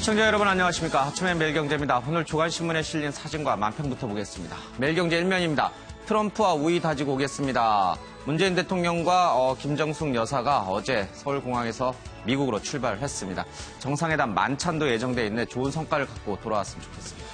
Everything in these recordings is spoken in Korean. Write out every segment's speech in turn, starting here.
시청자 여러분 안녕하십니까. 하천의 매일경제입니다. 오늘 조간신문에 실린 사진과 만평부터 보겠습니다. 매일경제 1면입니다. 트럼프와 우위 다지고 오겠습니다. 문재인 대통령과 김정숙 여사가 어제 서울공항에서 미국으로 출발을 했습니다. 정상회담 만찬도 예정돼 있는데 좋은 성과를 갖고 돌아왔으면 좋겠습니다.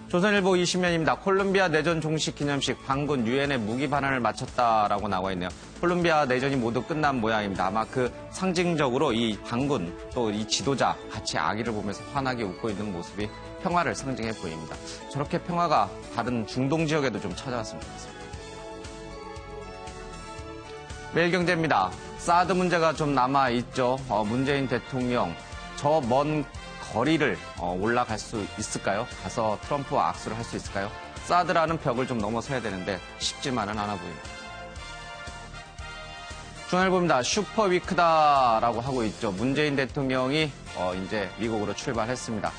조선일보 20면입니다. 콜롬비아 내전 종식 기념식 반군 유엔에 무기 반환을 마쳤다라고 나와 있네요. 콜롬비아 내전이 모두 끝난 모양입니다. 아마 그 상징적으로 이 반군 또 이 지도자 같이 아기를 보면서 환하게 웃고 있는 모습이 평화를 상징해 보입니다. 저렇게 평화가 다른 중동 지역에도 좀 찾아왔으면 좋겠습니다. 매일경제입니다. 사드 문제가 좀 남아있죠. 문재인 대통령 저 먼 거리를 올라갈 수 있을까요? 가서 트럼프와 악수를 할 수 있을까요? 사드라는 벽을 좀 넘어서야 되는데 쉽지만은 않아 보입니다. 중앙일보입니다. 슈퍼위크다라고 하고 있죠. 문재인 대통령이 이제 미국으로 출발했습니다.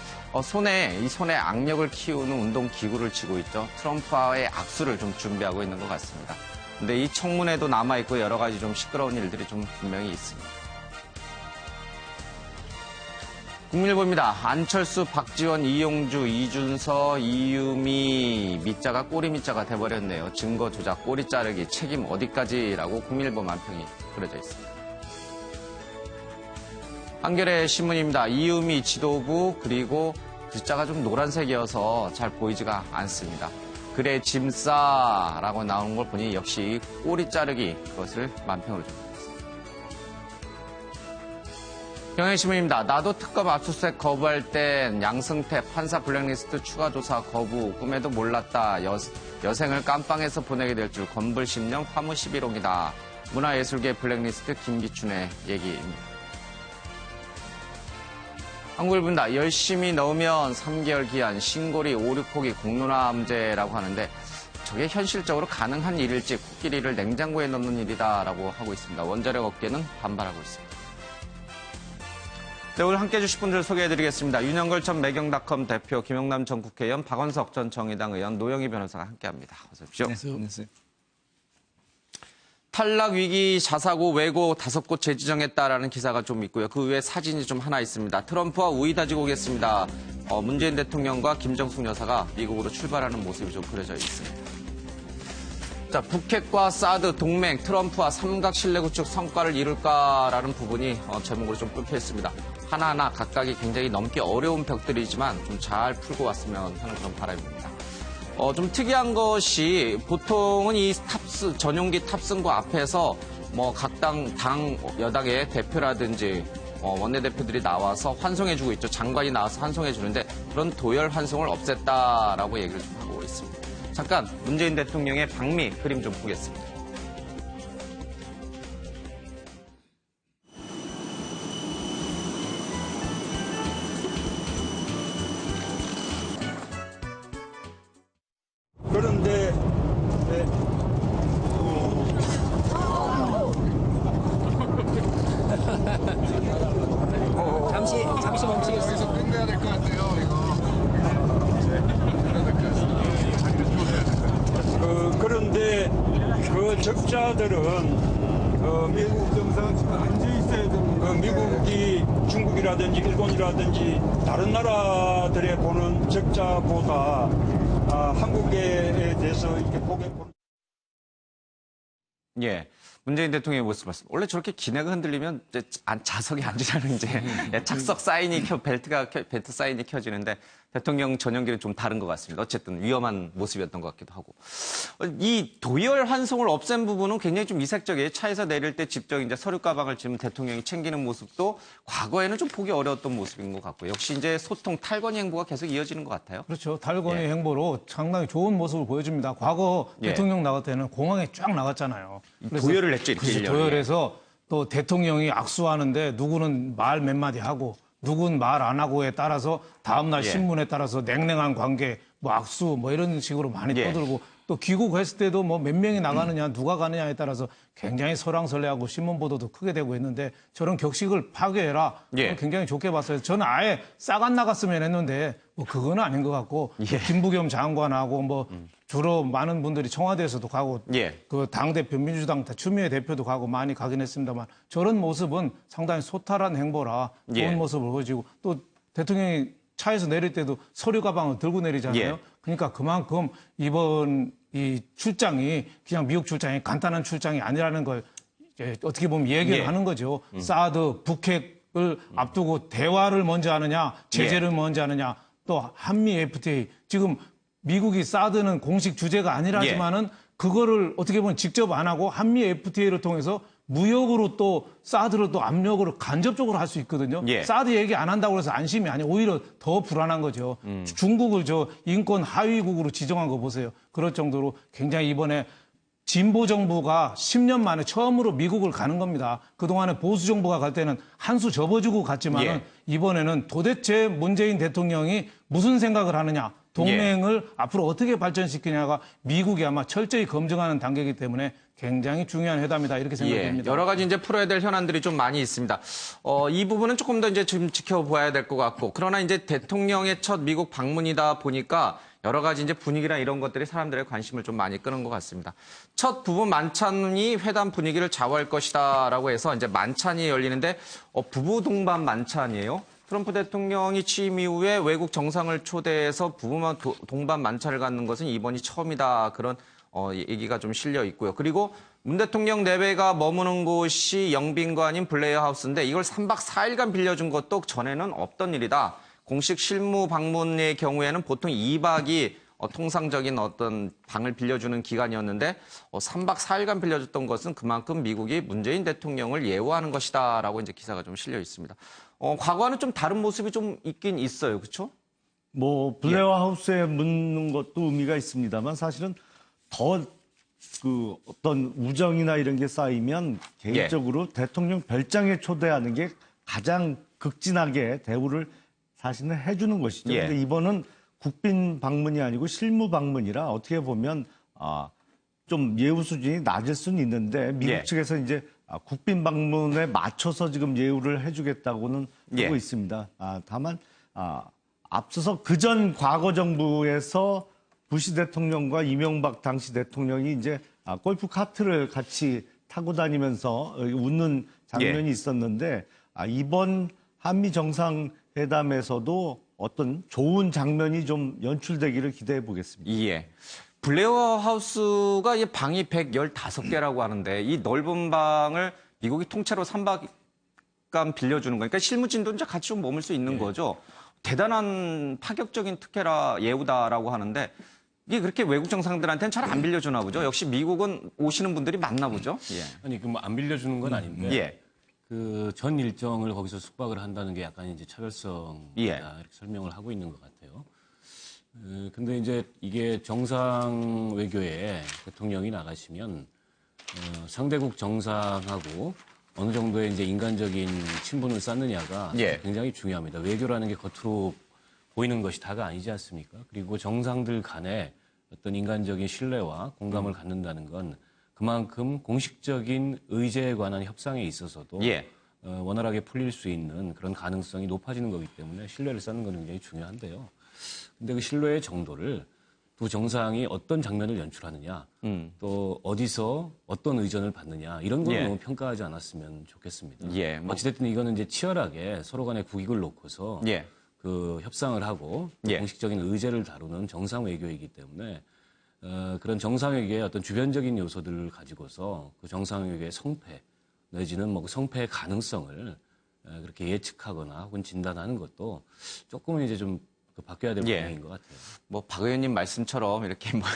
손에 악력을 키우는 운동기구를 쥐고 있죠. 트럼프와의 악수를 좀 준비하고 있는 것 같습니다. 근데 이 청문회도 남아있고 여러 가지 좀 시끄러운 일들이 좀 분명히 있습니다. 국민일보입니다. 안철수, 박지원, 이용주, 이준서, 이유미 밑자가 꼬리 밑자가 돼버렸네요. 증거 조작, 꼬리 자르기, 책임 어디까지라고 국민일보 만평이 그려져 있습니다. 한겨레 신문입니다. 이유미 지도부 그리고 글자가 좀 노란색이어서 잘 보이지가 않습니다. 그래 짐싸라고 나오는 걸 보니 역시 꼬리 자르기 그것을 만평으로 줍니다. 경향신문입니다. 나도 특검 압수수색 거부할 땐 양승태 판사 블랙리스트 추가 조사 거부 꿈에도 몰랐다. 여생을 깜빵에서 보내게 될 줄 건불 10년 화무 11홍이다. 문화예술계 블랙리스트 김기춘의 얘기입니다. 한국일보입니다. 열심히 넣으면 3개월 기한 신고리 5, 6호기 공론화함제라고 하는데 저게 현실적으로 가능한 일일지 코끼리를 냉장고에 넣는 일이다라고 하고 있습니다. 원자력 업계는 반발하고 있습니다. 네, 오늘 함께해 주실 분들 소개해드리겠습니다. 윤영걸 전 매경닷컴 대표, 김영남 전 국회의원, 박원석 전 정의당 의원, 노영희 변호사가 함께합니다. 어서 오십시오. 안녕하세요. 탈락 위기 자사고 외고 5곳 재지정했다라는 기사가 좀 있고요. 그 외에 사진이 좀 하나 있습니다. 트럼프와 우위 다지고 오겠습니다. 문재인 대통령과 김정숙 여사가 미국으로 출발하는 모습이 좀 그려져 있습니다. 자, 북핵과 사드 동맹, 트럼프와 삼각 신뢰 구축 성과를 이룰까라는 부분이 제목으로 좀 꼽혀 있습니다. 하나하나 각각이 굉장히 넘기 어려운 벽들이지만 좀 잘 풀고 왔으면 하는 그런 바람입니다. 좀 특이한 것이 보통은 이 전용기 탑승구 앞에서 각 당 여당의 대표라든지 원내대표들이 나와서 환송해주고 있죠. 장관이 나와서 환송해주는데 그런 도열 환송을 없앴다라고 얘기를 좀 하고 있습니다. 잠깐 문재인 대통령의 방미 그림 좀 보겠습니다. 그런데 잠시 멈추겠습니다. 여기서 끝내야 될 것 같아요, 이거. 그런데 그 적자들은 미국 정상 지금 앉아 있어야 됩니다. 미국이 중국이라든지 일본이라든지 다른 나라들의 보는 적자보다 한국에 대해서 이렇게 보게. 예. 문재인 대통령의 모습 봤습니다. 원래 저렇게 기내가 흔들리면 이제 좌석에 앉으라는 이제 착석 사인이 벨트 사인이 켜지는데 대통령 전용기는 좀 다른 것 같습니다. 어쨌든 위험한 모습이었던 것 같기도 하고. 이 도열 환송을 없앤 부분은 굉장히 좀 이색적이에요. 차에서 내릴 때 직접 이제 서류 가방을 지금 대통령이 챙기는 모습도 과거에는 좀 보기 어려웠던 모습인 것 같고 역시 이제 소통 탈권위 행보가 계속 이어지는 것 같아요. 그렇죠. 탈권위 행보로 상당히 좋은 모습을 보여줍니다. 과거 대통령 나갈 때는 공항에 쫙 나갔잖아요. 도열을 했죠. 이렇게 그렇죠. 도열해서 또 대통령이 악수하는데 누구는 말 몇 마디 하고 누군 말 안 하고에 따라서 다음날 신문에 따라서 냉랭한 관계, 악수 이런 식으로 많이 떠들고 또 귀국했을 때도 뭐 몇 명이 나가느냐 누가 가느냐에 따라서 굉장히 설왕설래하고 신문 보도도 크게 되고 있는데 저런 격식을 파괴해라. 예. 굉장히 좋게 봤어요. 저는 아예 싹 안 나갔으면 했는데 뭐 그거는 아닌 것 같고 또 김부겸 장관하고 뭐 주로 많은 분들이 청와대에서도 가고 예. 그 당대표 민주당 추미애 대표도 가고 많이 가긴 했습니다만 저런 모습은 상당히 소탈한 행보라 좋은 예. 모습을 보여주고 또 대통령이 차에서 내릴 때도 서류 가방을 들고 내리잖아요. 예. 그러니까 그만큼 이번 이 출장이 그냥 미국 출장이 간단한 출장이 아니라는 걸 이제 어떻게 보면 얘기를 예. 하는 거죠. 사드 북핵을 앞두고 대화를 먼저 하느냐, 제재를 예. 먼저 하느냐, 또 한미 FTA 지금 미국이 사드는 공식 주제가 아니라지만은 그거를 어떻게 보면 직접 안 하고 한미 FTA를 통해서 무역으로 또 사드를 또 압력으로 간접적으로 할 수 있거든요. 예. 사드 얘기 안 한다고 해서 안심이 아니에요. 오히려 더 불안한 거죠. 중국을 저 인권 하위국으로 지정한 거 보세요. 그럴 정도로 굉장히 이번에 진보 정부가 10년 만에 처음으로 미국을 가는 겁니다. 그동안에 보수 정부가 갈 때는 한 수 접어주고 갔지만 예. 은 이번에는 도대체 문재인 대통령이 무슨 생각을 하느냐. 동맹을 앞으로 어떻게 발전시키냐가 미국이 아마 철저히 검증하는 단계이기 때문에 굉장히 중요한 회담이다 이렇게 생각됩니다. 여러 가지 이제 풀어야 될 현안들이 좀 많이 있습니다. 이 부분은 조금 더 이제 좀 지켜봐야 될 것 같고, 그러나 이제 대통령의 첫 미국 방문이다 보니까 여러 가지 이제 분위기나 이런 것들이 사람들의 관심을 좀 많이 끄는 것 같습니다. 첫 부부 만찬이 회담 분위기를 좌우할 것이다라고 해서 이제 만찬이 열리는데 부부 동반 만찬이에요. 트럼프 대통령이 취임 이후에 외국 정상을 초대해서 부부 동반 만찬을 갖는 것은 이번이 처음이다. 그런 얘기가 좀 실려 있고요. 그리고 문 대통령 내외가 머무는 곳이 영빈관인 블레어 하우스인데 이걸 3박 4일간 빌려준 것도 전에는 없던 일이다. 공식 실무 방문의 경우에는 보통 2박이 통상적인 어떤 방을 빌려주는 기간이었는데 3박 4일간 빌려줬던 것은 그만큼 미국이 문재인 대통령을 예우하는 것이다라고 이제 기사가 좀 실려 있습니다. 과거와는 좀 다른 모습이 좀 있긴 있어요. 그렇죠? 뭐 블레어 하우스에 묻는 것도 의미가 있습니다만 사실은 더 그 어떤 우정이나 이런 게 쌓이면 개인적으로 대통령 별장에 초대하는 게 가장 극진하게 대우를 사실은 해주는 것이죠. 예. 근데 이번은 국빈 방문이 아니고 실무 방문이라 어떻게 보면 좀 예우 수준이 낮을 수는 있는데 미국 예. 측에서 이제 국빈 방문에 맞춰서 지금 예우를 해주겠다고는 예. 하고 있습니다. 다만 앞서서 그전 과거 정부에서 부시 대통령과 이명박 당시 대통령이 이제 골프 카트를 같이 타고 다니면서 웃는 장면이 예. 있었는데 이번 한미 정상회담에서도 어떤 좋은 장면이 좀 연출되기를 기대해 보겠습니다. 예. 블레어 하우스가 이 방이 115개라고 하는데 이 넓은 방을 미국이 통째로 3박간 빌려주는 거니까 실무진도 이제 같이 좀 머물 수 있는 거죠. 대단한 파격적인 특혜라 예우다라고 하는데 이게 그렇게 외국 정상들한테는 잘 안 빌려주나 보죠. 역시 미국은 오시는 분들이 많나 보죠. 예. 아니, 그 뭐 안 빌려주는 건 아닌데. 예. 그 전 일정을 거기서 숙박을 한다는 게 약간 이제 차별성이다 예. 이렇게 설명을 하고 있는 것 같아요. 근데 이제 이게 정상 외교에 대통령이 나가시면 상대국 정상하고 어느 정도의 이제 인간적인 친분을 쌓느냐가 예. 굉장히 중요합니다. 외교라는 게 겉으로 보이는 것이 다가 아니지 않습니까? 그리고 정상들 간에 어떤 인간적인 신뢰와 공감을 갖는다는 건 그만큼 공식적인 의제에 관한 협상에 있어서도 예. 원활하게 풀릴 수 있는 그런 가능성이 높아지는 거기 때문에 신뢰를 쌓는 건 굉장히 중요한데요. 근데 그 신뢰의 정도를 두 정상이 어떤 장면을 연출하느냐, 또 어디서 어떤 의전을 받느냐 이런 걸 예. 너무 평가하지 않았으면 좋겠습니다. 예, 뭐. 어찌됐든 이거는 이제 치열하게 서로 간의 국익을 놓고서 예. 그 협상을 하고 또 예. 공식적인 의제를 다루는 정상 외교이기 때문에 그런 정상 외교의 어떤 주변적인 요소들을 가지고서 그 정상 외교의 성패 내지는 뭐 그 성패의 가능성을 그렇게 예측하거나 혹은 진단하는 것도 조금은 이제 좀 바뀌어야 될 예. 방향인 것 같아요. 뭐 박 의원님 말씀처럼 이렇게 뭐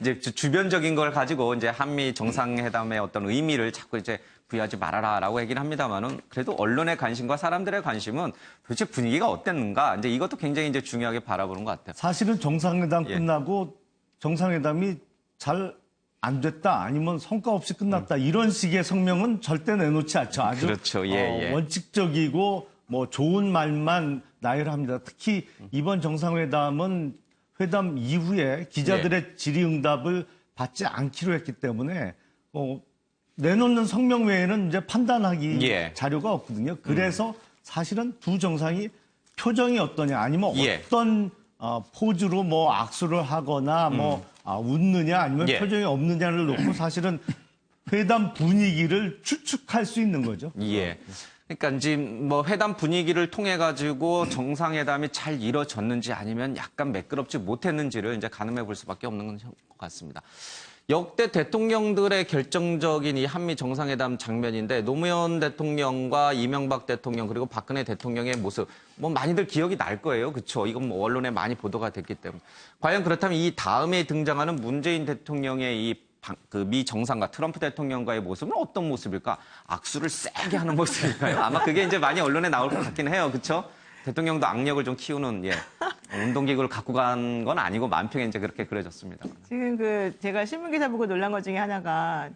이제 주변적인 걸 가지고 이제 한미 정상회담의 어떤 의미를 자꾸 이제 부여하지 말아라라고 얘기는 합니다만은 그래도 언론의 관심과 사람들의 관심은 도대체 분위기가 어땠는가 이제 이것도 굉장히 이제 중요하게 바라보는 것 같아요. 사실은 정상회담 예. 끝나고 정상회담이 잘 안 됐다 아니면 성과 없이 끝났다 이런 식의 성명은 절대 내놓지 않죠. 아주 그렇죠. 예, 예. 원칙적이고 뭐 좋은 말만 나열합니다. 특히 이번 정상회담은 회담 이후에 기자들의 질의응답을 받지 않기로 했기 때문에 내놓는 성명 외에는 이제 판단하기 예. 자료가 없거든요. 그래서 사실은 두 정상이 표정이 어떠냐 아니면 예. 어떤 포즈로 뭐 악수를 하거나 웃느냐 아니면 예. 표정이 없느냐를 놓고 사실은 회담 분위기를 추측할 수 있는 거죠. 예. 그러니까 지금 뭐 회담 분위기를 통해 가지고 정상회담이 잘 이뤄졌는지 아니면 약간 매끄럽지 못했는지를 이제 가늠해 볼 수밖에 없는 것 같습니다. 역대 대통령들의 결정적인 이 한미 정상회담 장면인데 노무현 대통령과 이명박 대통령 그리고 박근혜 대통령의 모습 뭐 많이들 기억이 날 거예요. 그렇죠? 이건 뭐 언론에 많이 보도가 됐기 때문에. 과연 그렇다면 이 다음에 등장하는 문재인 대통령의 이 미 정상과 트럼프 대통령과의 모습은 어떤 모습일까? 악수를 세게 하는 모습일까요? 아마 그게 이제 많이 언론에 나올 것 같긴 해요. 그렇죠? 대통령도 악력을 좀 키우는 운동기구를 갖고 간 건 아니고 만평에 이제 그렇게 그려졌습니다. 지금 제가 신문 기사 보고 놀란 것 중에 하나가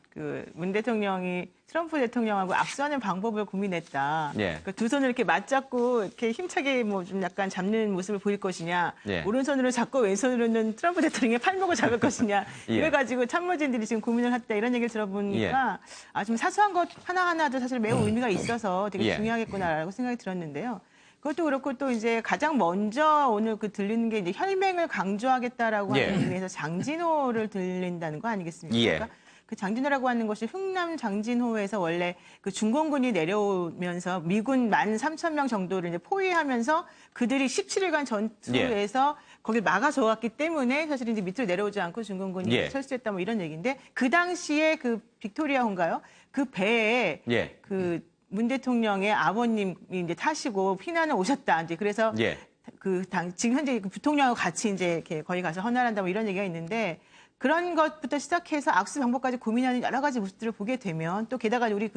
문 대통령이 트럼프 대통령하고 악수하는 방법을 고민했다. 예. 두 손을 이렇게 맞잡고 이렇게 힘차게 뭐 좀 약간 잡는 모습을 보일 것이냐. 예. 오른손으로 잡고 왼손으로는 트럼프 대통령의 팔목을 잡을 것이냐. 예. 이걸 가지고 참모진들이 지금 고민을 했다 이런 얘기를 들어보니까 좀 사소한 것 하나하나도 사실 매우 의미가 있어서 되게 예. 중요하겠구나라고 생각이 들었는데요. 그것도 그렇고 또 이제 가장 먼저 오늘 들리는 게 이제 혈맹을 강조하겠다라고 예. 하는 의미에서 장진호를 들린다는 거 아니겠습니까? 예. 그러니까 그 장진호라고 하는 것이 흥남 장진호에서 원래 그 중공군이 내려오면서 미군 13,000명 정도를 이제 포위하면서 그들이 17일간 전투에서 거길 막아줘왔기 때문에 사실 이제 밑으로 내려오지 않고 중공군이 예. 철수했다 뭐 이런 얘기인데 그 당시에 그 빅토리아호인가요? 그 배에 예. 문 대통령의 아버님이 이제 타시고 피난을 오셨다. 이제 그래서 예. 지금 현재 그 부통령하고 같이 이제 이렇게 거기 가서 헌화한다 뭐 이런 얘기가 있는데 그런 것부터 시작해서 악수 방법까지 고민하는 여러 가지 모습들을 보게 되면 또 게다가 우리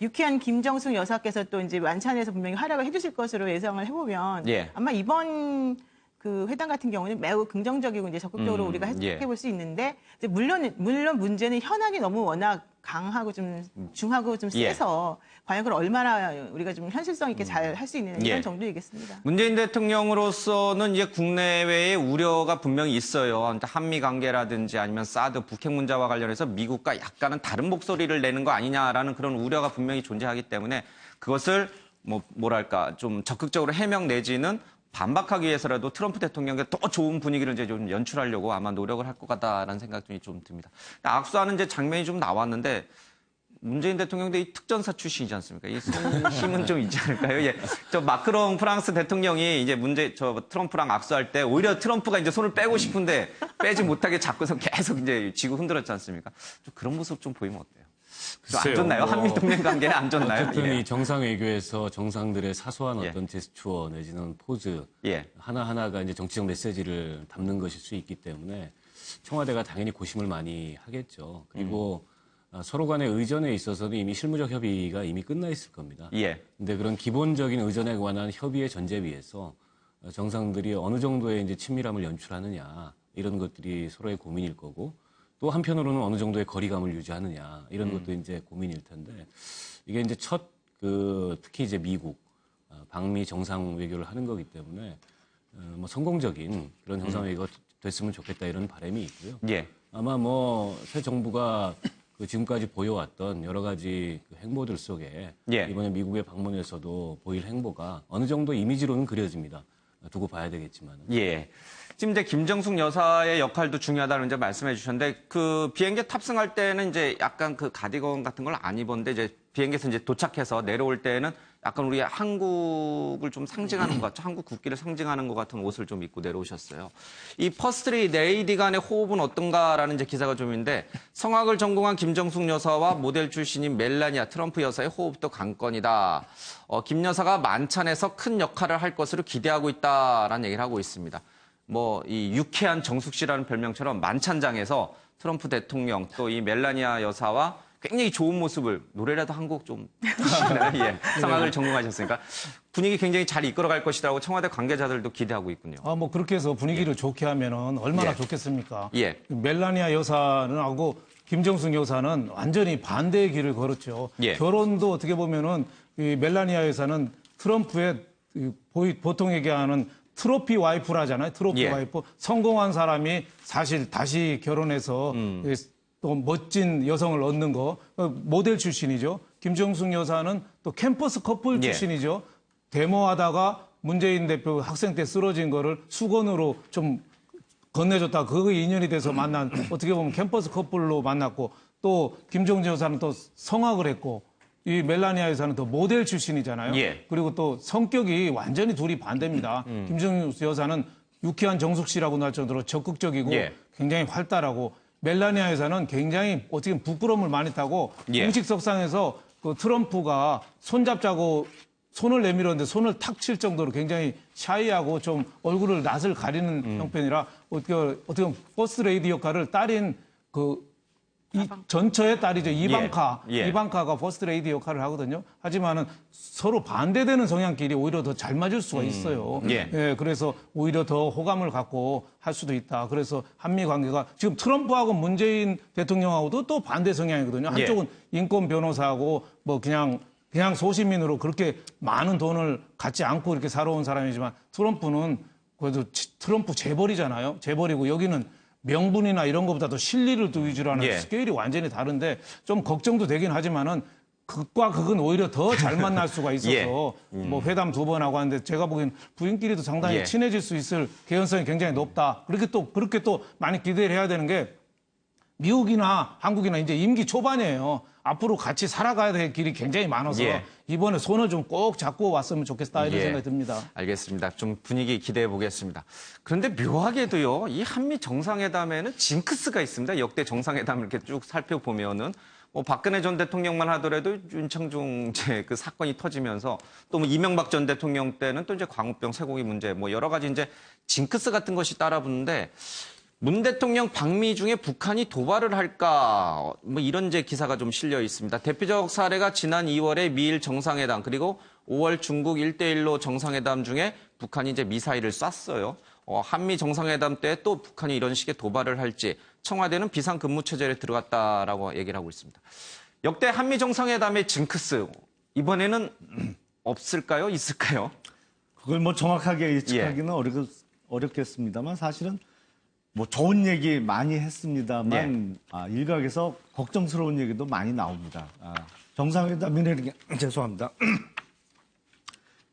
유쾌한 김정숙 여사께서 또 이제 만찬에서 분명히 활약을 해주실 것으로 예상을 해보면 아마 이번 그 회담 같은 경우는 매우 긍정적이고 이제 적극적으로 우리가 해석해 볼 수 있는데 이제 물론 문제는 현안이 너무 워낙 강하고 좀 중하고 좀 세서 과연 그걸 얼마나 우리가 좀 현실성 있게 잘 할 수 있는 이런 정도이겠습니다. 문재인 대통령으로서는 이제 국내외의 우려가 분명히 있어요. 한미 관계라든지 아니면 사드 북핵 문제와 관련해서 미국과 약간은 다른 목소리를 내는 거 아니냐라는 그런 우려가 분명히 존재하기 때문에 그것을 뭐랄까 좀 적극적으로 해명 내지는 반박하기 위해서라도 트럼프 대통령께 더 좋은 분위기를 이제 좀 연출하려고 아마 노력을 할 것 같다라는 생각이 좀 듭니다. 악수하는 이제 장면이 좀 나왔는데 문재인 대통령도 이 특전사 출신이지 않습니까? 이 손 힘은 좀 있지 않을까요? 예. 저 마크롱 프랑스 대통령이 이제 트럼프랑 악수할 때 오히려 트럼프가 이제 손을 빼고 싶은데 빼지 못하게 잡고서 계속 이제 쥐고 흔들었지 않습니까? 좀 그런 모습 좀 보이면 어때요? 안 좋나요? 한미 동맹 관계에 안 좋나요? 어쨌든 이 정상 외교에서 정상들의 사소한 어떤 제스처 내지는 포즈 하나하나가 이제 정치적 메시지를 담는 것일 수 있기 때문에 청와대가 당연히 고심을 많이 하겠죠. 그리고 서로 간의 의전에 있어서는 이미 실무적 협의가 이미 끝나 있을 겁니다. 근데 그런 기본적인 의전에 관한 협의의 전제 위에서 정상들이 어느 정도의 이제 친밀함을 연출하느냐 이런 것들이 서로의 고민일 거고 또 한편으로는 어느 정도의 거리감을 유지하느냐 이런 것도 이제 고민일 텐데 이게 이제 특히 이제 미국 방미 정상 외교를 하는 거기 때문에 뭐 성공적인 그런 정상 외교가 됐으면 좋겠다 이런 바람이 있고요. 아마 새 정부가 지금까지 보여왔던 여러 가지 행보들 속에 이번에 미국의 방문에서도 보일 행보가 어느 정도 이미지로는 그려집니다. 두고 봐야 되겠지만. 지금 이제 김정숙 여사의 역할도 중요하다는 이제 말씀해 주셨는데 그 비행기에 탑승할 때는 이제 약간 그 가디건 같은 걸 안 입었는데 이제 비행기에서 이제 도착해서 내려올 때는 약간 우리 한국을 좀 상징하는 것 같죠. 한국 국기를 상징하는 것 같은 옷을 좀 입고 내려오셨어요. 이 퍼스트리 레이디 간의 호흡은 어떤가라는 이제 기사가 좀 있는데 성악을 전공한 김정숙 여사와 모델 출신인 멜라니아 트럼프 여사의 호흡도 관건이다. 김 여사가 만찬에서 큰 역할을 할 것으로 기대하고 있다라는 얘기를 하고 있습니다. 이 유쾌한 정숙 씨라는 별명처럼 만찬장에서 트럼프 대통령 또 이 멜라니아 여사와 굉장히 좋은 모습을 노래라도 한 곡 좀 성악을 전공하셨으니까 분위기 굉장히 잘 이끌어갈 것이라고 청와대 관계자들도 기대하고 있군요. 그렇게 해서 분위기를 좋게 하면은 얼마나 좋겠습니까? 멜라니아 여사는하고 김정숙 여사는 완전히 반대의 길을 걸었죠. 결혼도 어떻게 보면은 이 멜라니아 여사는 트럼프의 보통 얘기하는 트로피 와이프라잖아요. 트로피 예. 와이프. 성공한 사람이 사실 다시 결혼해서 또 멋진 여성을 얻는 거. 모델 출신이죠. 김정숙 여사는 또 캠퍼스 커플 예. 출신이죠. 데모하다가 문재인 대표 학생 때 쓰러진 거를 수건으로 좀 건네줬다. 그거 인연이 돼서 만난 어떻게 보면 캠퍼스 커플로 만났고 또 김정진 여사는 또 성악을 했고 이 멜라니아 여사는 또 모델 출신이잖아요. 예. 그리고 또 성격이 완전히 둘이 반대입니다. 김정진 여사는 유쾌한 정숙 씨라고 날 정도로 적극적이고 예. 굉장히 활달하고 멜라니아 여사는 굉장히 어떻게 보면 부끄러움을 많이 타고 예. 공식석상에서 그 트럼프가 손잡자고 손을 내밀었는데 손을 탁 칠 정도로 굉장히 샤이하고 좀 얼굴을 낯을 가리는 형편이라 어떻게 보면 퍼스트 레이디 역할을 딸인 이 전처의 딸이죠. 이방카. 예. 예. 이방카가 퍼스트 레이디 역할을 하거든요. 하지만은 서로 반대되는 성향끼리 오히려 더 잘 맞을 수가 있어요. 예. 그래서 오히려 더 호감을 갖고 할 수도 있다. 그래서 한미 관계가 지금 트럼프하고 문재인 대통령하고도 또 반대 성향이거든요. 한쪽은 인권 변호사하고 뭐 그냥 소시민으로 그렇게 많은 돈을 갖지 않고 이렇게 살아온 사람이지만 트럼프는 그래도 트럼프 재벌이잖아요. 재벌이고 여기는 명분이나 이런 것보다도 실리를 또 위주로 하는 예. 스케일이 완전히 다른데 좀 걱정도 되긴 하지만은 극과 극은 오히려 더 잘 만날 수가 있어서 예. 뭐 회담 2번 하고 하는데 제가 보기엔 부인끼리도 상당히 예. 친해질 수 있을 개연성이 굉장히 높다. 그렇게 또 많이 기대를 해야 되는 게 미국이나 한국이나 이제 임기 초반이에요. 앞으로 같이 살아가야 될 길이 굉장히 많아서 예. 이번에 손을 좀 꼭 잡고 왔으면 좋겠다 이런 예. 생각이 듭니다. 알겠습니다. 좀 분위기 기대해 보겠습니다. 그런데 묘하게도요, 이 한미 정상회담에는 징크스가 있습니다. 역대 정상회담을 이렇게 쭉 살펴보면은 뭐 박근혜 전 대통령만 하더라도 윤창중 그 사건이 터지면서 또 뭐 이명박 전 대통령 때는 또 이제 광우병 쇠고기 문제 뭐 여러 가지 이제 징크스 같은 것이 따라붙는데 문 대통령 방미 중에 북한이 도발을 할까 뭐 이런 이제 기사가 좀 실려 있습니다. 대표적 사례가 지난 2월에 미일 정상회담 그리고 5월 중국 1대1로 정상회담 중에 북한이 이제 미사일을 쐈어요. 한미 정상회담 때 또 북한이 이런 식의 도발을 할지 청와대는 비상근무체제에 들어갔다라고 얘기를 하고 있습니다. 역대 한미 정상회담의 징크스 이번에는 없을까요? 있을까요? 그걸 뭐 정확하게 예측하기는 어렵겠습니다만 사실은 뭐 좋은 얘기 많이 했습니다만 일각에서 걱정스러운 얘기도 많이 나옵니다. 정상회담이라는 게 죄송합니다.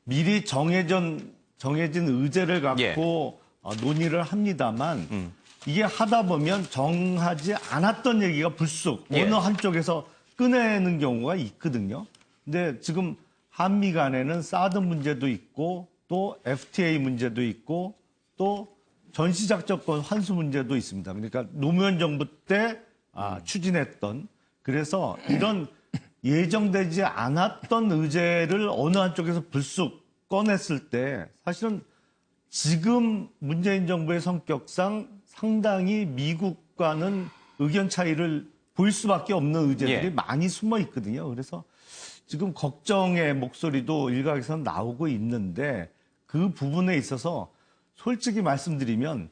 미리 정해진 의제를 갖고 논의를 합니다만 이게 하다 보면 정하지 않았던 얘기가 불쑥 어느 한쪽에서 꺼내는 경우가 있거든요. 근데 지금 한미 간에는 사드 문제도 있고 또 FTA 문제도 있고 또 전시작전권 환수 문제도 있습니다. 그러니까 노무현 정부 때 추진했던 그래서 이런 예정되지 않았던 의제를 어느 한쪽에서 불쑥 꺼냈을 때 사실은 지금 문재인 정부의 성격상 상당히 미국과는 의견 차이를 보일 수밖에 없는 의제들이 많이 숨어 있거든요. 그래서 지금 걱정의 목소리도 일각에서 나오고 있는데 그 부분에 있어서 솔직히 말씀드리면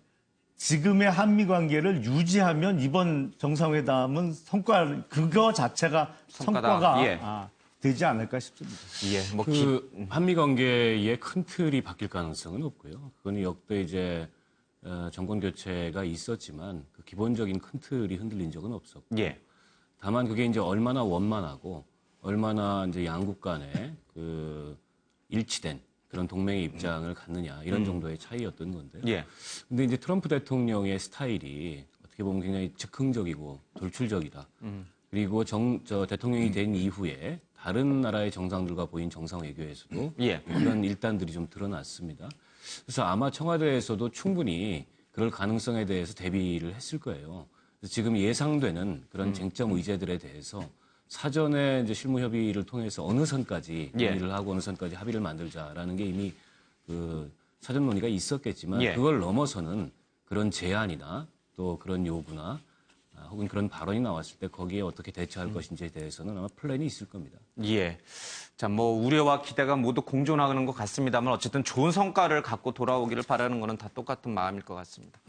지금의 한미 관계를 유지하면 이번 정상회담은 그거 자체가 성과가 되지 않을까 싶습니다. 한미 관계의 큰 틀이 바뀔 가능성은 없고요. 그건 역대 이제 정권 교체가 있었지만 그 기본적인 큰 틀이 흔들린 적은 없었고. 다만 그게 이제 얼마나 원만하고 얼마나 이제 양국 간에 그 일치된 그런 동맹의 입장을 갖느냐 이런 정도의 차이였던 건데요. 근데 이제 트럼프 대통령의 스타일이 어떻게 보면 굉장히 즉흥적이고 돌출적이다. 그리고 대통령이 된 이후에 다른 나라의 정상들과 보인 정상 외교에서도 그런 일단들이 좀 드러났습니다. 그래서 아마 청와대에서도 충분히 그럴 가능성에 대해서 대비를 했을 거예요. 그래서 지금 예상되는 그런 쟁점 의제들에 대해서 사전에 이제 실무 협의를 통해서 어느 선까지 논의를 하고 어느 선까지 합의를 만들자라는 게 이미 그 사전 논의가 있었겠지만 그걸 넘어서는 그런 제안이나 또 그런 요구나 혹은 그런 발언이 나왔을 때 거기에 어떻게 대처할 것인지에 대해서는 아마 플랜이 있을 겁니다. 자, 뭐 우려와 기대가 모두 공존하는 것 같습니다만 어쨌든 좋은 성과를 갖고 돌아오기를 바라는 거는 다 똑같은 마음일 것 같습니다.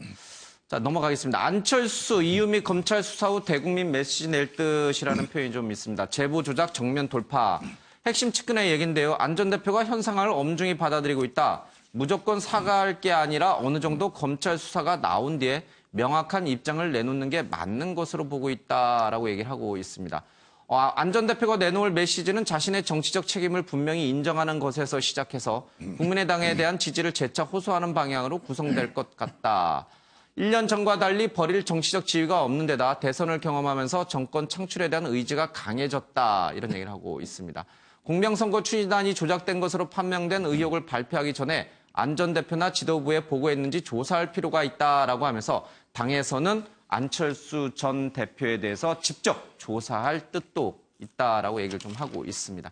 자, 넘어가겠습니다. 안철수, 이유미 검찰 수사 후 대국민 메시지 낼 듯이라는 표현이 좀 있습니다. 제보 조작 정면 돌파. 핵심 측근의 얘기인데요. 안 전 대표가 현 상황을 엄중히 받아들이고 있다. 무조건 사과할 게 아니라 어느 정도 검찰 수사가 나온 뒤에 명확한 입장을 내놓는 게 맞는 것으로 보고 있다라고 얘기를 하고 있습니다. 안 전 대표가 내놓을 메시지는 자신의 정치적 책임을 분명히 인정하는 것에서 시작해서 국민의당에 대한 지지를 재차 호소하는 방향으로 구성될 것 같다. 1년 전과 달리 버릴 정치적 지위가 없는 데다 대선을 경험하면서 정권 창출에 대한 의지가 강해졌다. 이런 얘기를 하고 있습니다. 공명선거 추진단이 조작된 것으로 판명된 의혹을 발표하기 전에 안 전 대표나 지도부에 보고했는지 조사할 필요가 있다라고 하면서 당에서는 안철수 전 대표에 대해서 직접 조사할 뜻도 있다라고 얘기를 좀 하고 있습니다.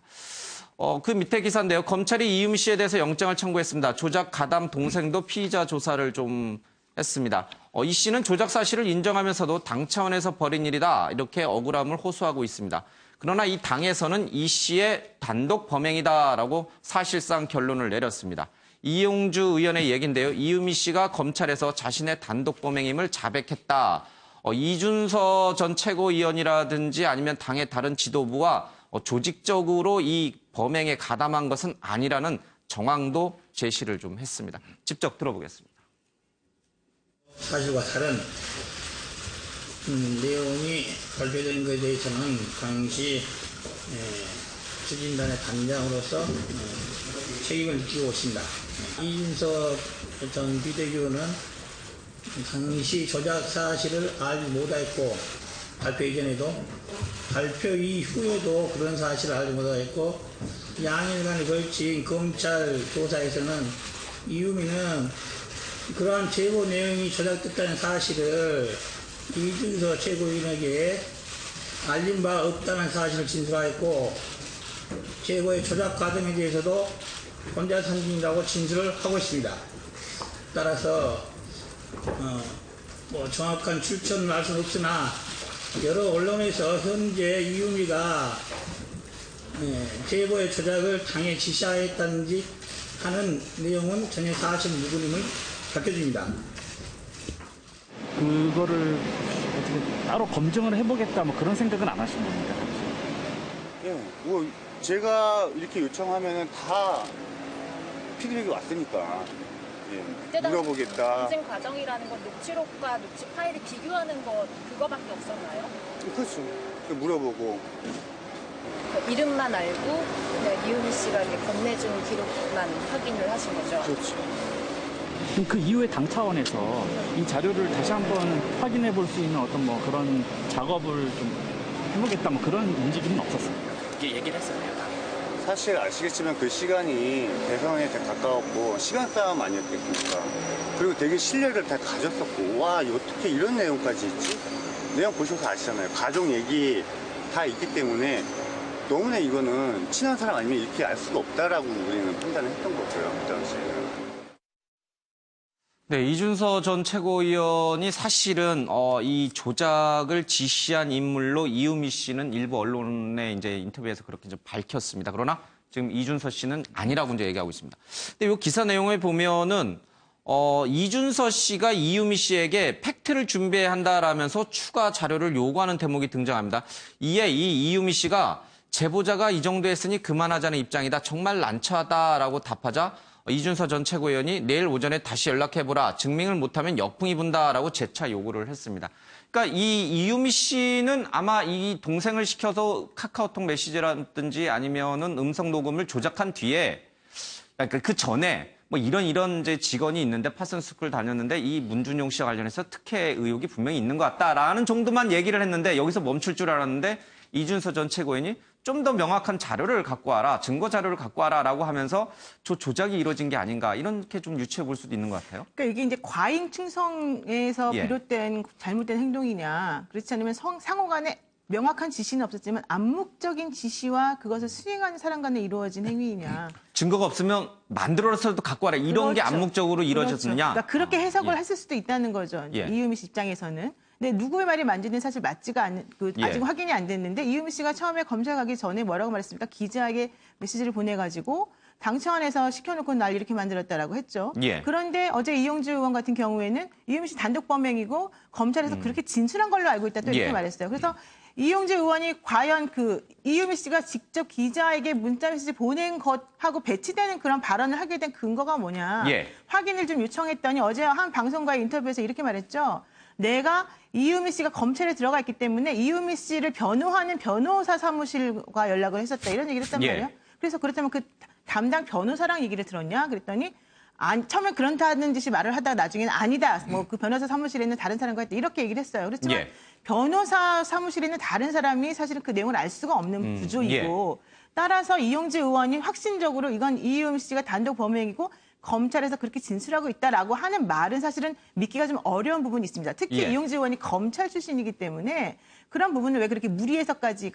그 밑에 기사인데요. 검찰이 이유미 씨에 대해서 영장을 청구했습니다. 조작 가담 동생도 피의자 조사를 좀 했습니다. 이 씨는 조작 사실을 인정하면서도 당 차원에서 벌인 일이다. 이렇게 억울함을 호소하고 있습니다. 그러나 이 당에서는 이 씨의 단독 범행이다라고 사실상 결론을 내렸습니다. 이용주 의원의 얘기인데요. 이유미 씨가 검찰에서 자신의 단독 범행임을 자백했다. 이준서 전 최고위원이라든지 아니면 당의 다른 지도부와 조직적으로 이 범행에 가담한 것은 아니라는 정황도 제시를 좀 했습니다. 직접 들어보겠습니다. 사실과 다른 내용이 발표된 것에 대해서는 당시 추진단의 단장으로서 책임을 느끼고 있습니다. 이준석 전 비대위원은 당시 조작 사실을 알지 못했고 발표 이전에도 발표 이후에도 그런 사실을 알지 못했고 양일간에 걸친 검찰 조사에서는 이유미는 그러한 제보 내용이 조작됐다는 사실을 이준석 최고위원에게 알린 바 없다는 사실을 진술하였고 제보의 조작 과정에 대해서도 혼자 선진이라고 진술을 하고 있습니다. 따라서 정확한 출처는 알 수는 없으나 여러 언론에서 현재 이유미가 제보의 조작을 당에 지시하였다는지 하는 내용은 전혀 사실 무근임을 밝혀줍니다. 그거를 어떻게 따로 검증을 해보겠다 뭐 그런 생각은 안 하신 겁니까? 예, 뭐 제가 이렇게 요청하면은 다 피드백이 왔으니까 물어보겠다. 검증 과정이라는 건 녹취록과 녹취 파일을 비교하는 것 그거밖에 없었나요? 그렇죠. 물어보고 이름만 알고 이유미 씨가 이렇게 건네준 기록만 확인을 하신 거죠? 그렇죠. 그럼 그 이후에 당 차원에서 이 자료를 다시 한번 확인해 볼 수 있는 어떤 뭐 그런 작업을 좀 해보겠다 뭐 그런 움직임은 없었습니까? 이게 얘기를 했었나요? 사실 아시겠지만 그 시간이 대선에 다 가까웠고 시간 싸움 아니었겠습니까? 그리고 되게 신뢰를 다 가졌었고 와 어떻게 이런 내용까지 있지? 내용 보셔서 아시잖아요. 가족 얘기 다 있기 때문에 너무나 이거는 친한 사람 아니면 이렇게 알 수가 없다라고 우리는 판단을 했던 거고요. 그 당시에는. 네, 이준서 전 최고위원이 사실은 이 조작을 지시한 인물로 이유미 씨는 일부 언론의 이제 인터뷰에서 그렇게 좀 밝혔습니다. 그러나 지금 이준서 씨는 아니라고 이제 얘기하고 있습니다. 근데 이 기사 내용을 보면은 이준서 씨가 이유미 씨에게 팩트를 준비해야 한다라면서 추가 자료를 요구하는 대목이 등장합니다. 이에 이 이유미 씨가 제보자가 이 정도 했으니 그만하자는 입장이다. 정말 난처하다라고 답하자 이준서 전 최고위원이 내일 오전에 다시 연락해보라. 증명을 못하면 역풍이 분다라고 재차 요구를 했습니다. 그러니까 이 이유미 씨는 아마 이 동생을 시켜서 카카오톡 메시지라든지 아니면은 음성 녹음을 조작한 뒤에 그러니까 그 전에 뭐 이런 이제 직원이 있는데 파슨스쿨 다녔는데 이 문준용 씨와 관련해서 특혜 의혹이 분명히 있는 것 같다라는 정도만 얘기를 했는데 여기서 멈출 줄 알았는데 이준서 전 최고위원이 좀 더 명확한 자료를 갖고 와라, 증거 자료를 갖고 와라라고 하면서 조작이 이루어진 게 아닌가 이렇게 좀 유추해 볼 수도 있는 것 같아요. 그러니까 이게 이제 과잉 충성에서 비롯된 잘못된 행동이냐, 그렇지 않으면 상호 간에 명확한 지시는 없었지만 암묵적인 지시와 그것을 수행하는 사람 간에 이루어진 행위이냐. 증거가 없으면 만들어서도 갖고 와라 이런 게 암묵적으로 이루어졌느냐. 그러니까 그렇게 해석을 했을 수도 있다는 거죠. 이유미 씨 입장에서는. 근데 누구의 말이 맞는지는 사실 맞지가 않는, 아직 확인이 안 됐는데 이유미 씨가 처음에 검찰 가기 전에 뭐라고 말했습니까? 기자에게 메시지를 보내가지고 당 차원에서 시켜놓고 날 이렇게 만들었다라고 했죠. 그런데 어제 이용주 의원 같은 경우에는 이유미 씨 단독 범행이고 검찰에서 그렇게 진술한 걸로 알고 있다 또 이렇게 말했어요. 그래서 이용재 의원이 과연 그 이유미 씨가 직접 기자에게 문자 메시지 보낸 것하고 배치되는 그런 발언을 하게 된 근거가 뭐냐. 확인을 좀 요청했더니 어제 한 방송과의 인터뷰에서 이렇게 말했죠. 내가 이유미 씨가 검찰에 들어가 있기 때문에 이유미 씨를 변호하는 변호사 사무실과 연락을 했었다. 이런 얘기를 했단 말이에요. 그래서 그렇다면 그 담당 변호사랑 얘기를 들었냐? 그랬더니 처음에 그렇다는 듯이 말을 하다가 나중에는 아니다. 뭐 그 변호사 사무실에 있는 다른 사람과 했다. 이렇게 얘기를 했어요. 그렇지만 변호사 사무실에 있는 다른 사람이 사실은 그 내용을 알 수가 없는 구조이고 따라서 이용재 의원이 확신적으로 이건 이유미 씨가 단독 범행이고 검찰에서 그렇게 진술하고 있다라고 하는 말은 사실은 믿기가 좀 어려운 부분이 있습니다. 특히 이용재 의원이 검찰 출신이기 때문에 그런 부분을 왜 그렇게 무리해서까지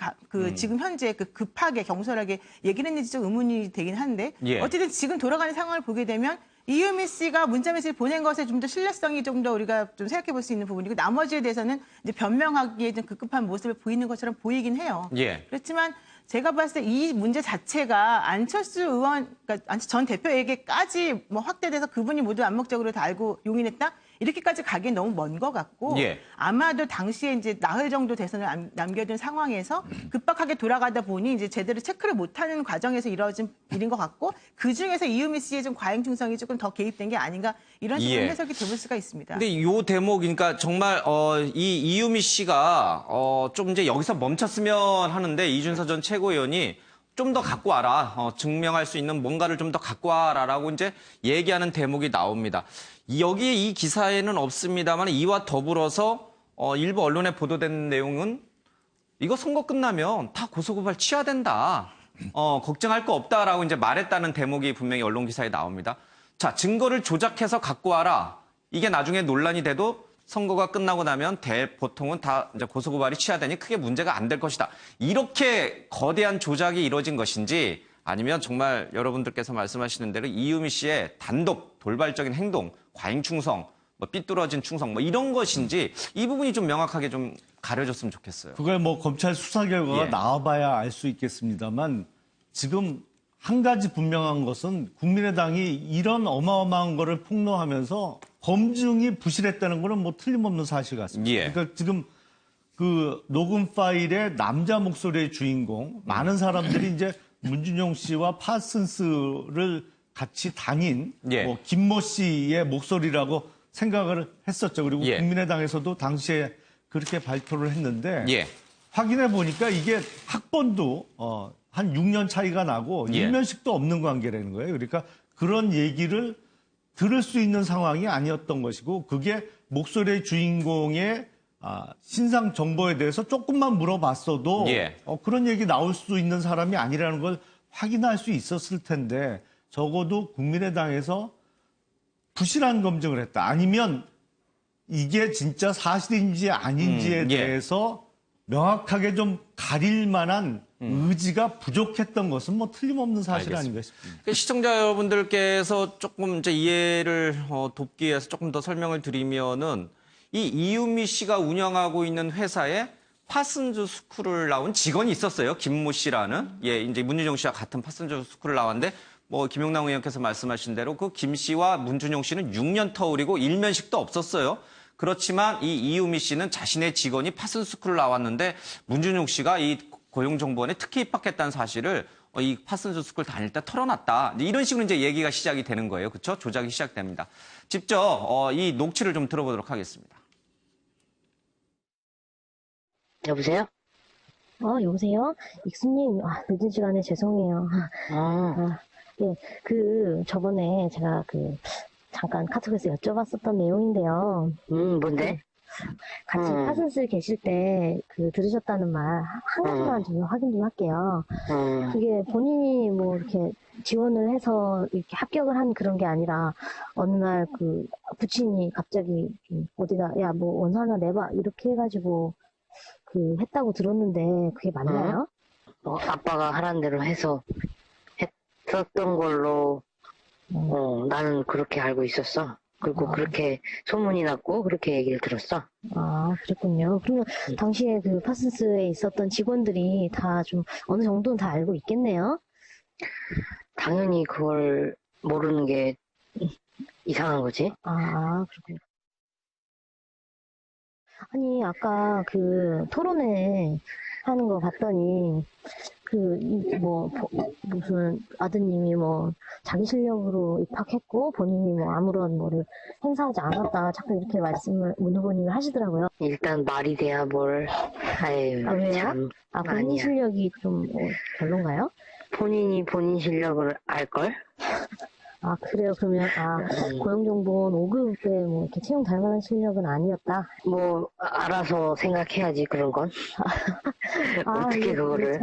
지금 현재 급하게 경솔하게 얘기를 했는지 좀 의문이 되긴 한데 어쨌든 지금 돌아가는 상황을 보게 되면 이유미 씨가 문자 메시지 보낸 것에 좀 더 신뢰성이 좀 더 우리가 좀 생각해 볼 수 있는 부분이고 나머지에 대해서는 이제 변명하기에 좀 급급한 모습을 보이는 것처럼 보이긴 해요. 그렇지만 제가 봤을 때 이 문제 자체가 안철수 의원, 그러니까 전 대표에게까지 뭐 확대돼서 그분이 모두 암묵적으로 다 알고 용인했다? 이렇게까지 가기엔 너무 먼 것 같고 아마도 당시에 이제 나흘 정도 대선을 남겨둔 상황에서 급박하게 돌아가다 보니 이제 제대로 체크를 못하는 과정에서 이루어진 일인 것 같고 그 중에서 이유미 씨의 좀 과잉 충성이 조금 더 개입된 게 아닌가 이런 식으로 해석이 돼볼 수가 있습니다. 근데 이 대목, 그러니까 정말 이 이유미 씨가 좀 이제 여기서 멈췄으면 하는데 이준서 전 최고위원이 좀 더 갖고 와라, 증명할 수 있는 뭔가를 좀 더 갖고 와라라고 이제 얘기하는 대목이 나옵니다. 여기에 이 기사에는 없습니다만 이와 더불어서 일부 언론에 보도된 내용은 이거 선거 끝나면 다 고소고발 취하된다. 걱정할 거 없다라고 이제 말했다는 대목이 분명히 언론 기사에 나옵니다. 자, 증거를 조작해서 갖고 와라. 이게 나중에 논란이 돼도 선거가 끝나고 나면 보통은 다 이제 고소고발이 취하되니 크게 문제가 안 될 것이다. 이렇게 거대한 조작이 이루어진 것인지 아니면 정말 여러분들께서 말씀하시는 대로 이유미 씨의 단독 돌발적인 행동, 과잉 충성, 뭐 삐뚤어진 충성, 뭐 이런 것인지 이 부분이 좀 명확하게 좀 가려졌으면 좋겠어요. 그걸 뭐 검찰 수사 결과가 나와봐야 알 수 있겠습니다만 지금 한 가지 분명한 것은 국민의당이 이런 어마어마한 거를 폭로하면서 검증이 부실했다는 거는 뭐 틀림없는 사실 같습니다. 그러니까 지금 그 녹음 파일의 남자 목소리의 주인공 많은 사람들이 이제 문준용 씨와 파슨스를 같이 다닌 뭐 김모 씨의 목소리라고 생각을 했었죠. 그리고 국민의당에서도 당시에 그렇게 발표를 했는데 확인해 보니까 이게 학번도 한 6년 차이가 나고 일면식도 없는 관계라는 거예요. 그러니까 그런 얘기를 들을 수 있는 상황이 아니었던 것이고 그게 목소리의 주인공의 신상 정보에 대해서 조금만 물어봤어도 그런 얘기 나올 수 있는 사람이 아니라는 걸 확인할 수 있었을 텐데 적어도 국민의당에서 부실한 검증을 했다. 아니면 이게 진짜 사실인지 아닌지에 대해서 명확하게 좀 가릴 만한 의지가 부족했던 것은 뭐 틀림없는 사실 아닌가 싶습니다. 시청자 여러분들께서 조금 이제 이해를 돕기 위해서 조금 더 설명을 드리면은 이 이유미 씨가 운영하고 있는 회사에 파슨즈 스쿨을 나온 직원이 있었어요. 김모 씨라는. 이제 문준용 씨와 같은 파슨즈 스쿨을 나왔는데 뭐 김용남 의원께서 말씀하신 대로 그 김 씨와 문준용 씨는 6년 터울이고 일면식도 없었어요. 그렇지만 이 이유미 씨는 자신의 직원이 파슨즈 스쿨을 나왔는데 문준용 씨가 이 고용정보원에 특히 입학했다는 사실을 이 파슨즈 스쿨 다닐 때 털어놨다. 이런 식으로 이제 얘기가 시작이 되는 거예요. 그렇죠? 조작이 시작됩니다. 직접 이 녹취를 좀 들어보도록 하겠습니다. 여보세요? 여보세요? 익수님, 늦은 시간에 죄송해요. 예, 저번에 제가 잠깐 카톡에서 여쭤봤었던 내용인데요. 뭔데? 같이 파슨스 계실 때 들으셨다는 말 한 가지만 좀 확인 좀 할게요. 그게 본인이 뭐 이렇게 지원을 해서 이렇게 합격을 한 그런 게 아니라 어느 날 부친이 갑자기 어디다 야 뭐 원서 하나 내봐 이렇게 해가지고 했다고 들었는데 그게 맞나요? 아빠가 하라는 대로 해서 했었던 걸로 나는 그렇게 알고 있었어. 그리고 그렇게 소문이 났고 그렇게 얘기를 들었어. 그랬군요. 그러면 당시에 파슨스에 있었던 직원들이 다 좀 어느 정도는 다 알고 있겠네요? 당연히 그걸 모르는 게 이상한 거지. 그렇군요. 아니, 아까 그 토론회 하는 거 봤더니, 무슨 아드님이 자기 실력으로 입학했고, 본인이 아무런 뭐를 행사하지 않았다. 자꾸 이렇게 말씀을 문 후보님이 하시더라고요. 일단 말이 돼야 뭘. 아유, 아, 왜요? 참. 본인 아니야. 실력이 좀 별론가요? 본인이 본인 실력을 알걸? 아, 그래요? 그러면, 고용정보원 5급 때 이렇게 채용 달 만한 실력은 아니었다? 알아서 생각해야지, 그런 건. 어떻게 그거를,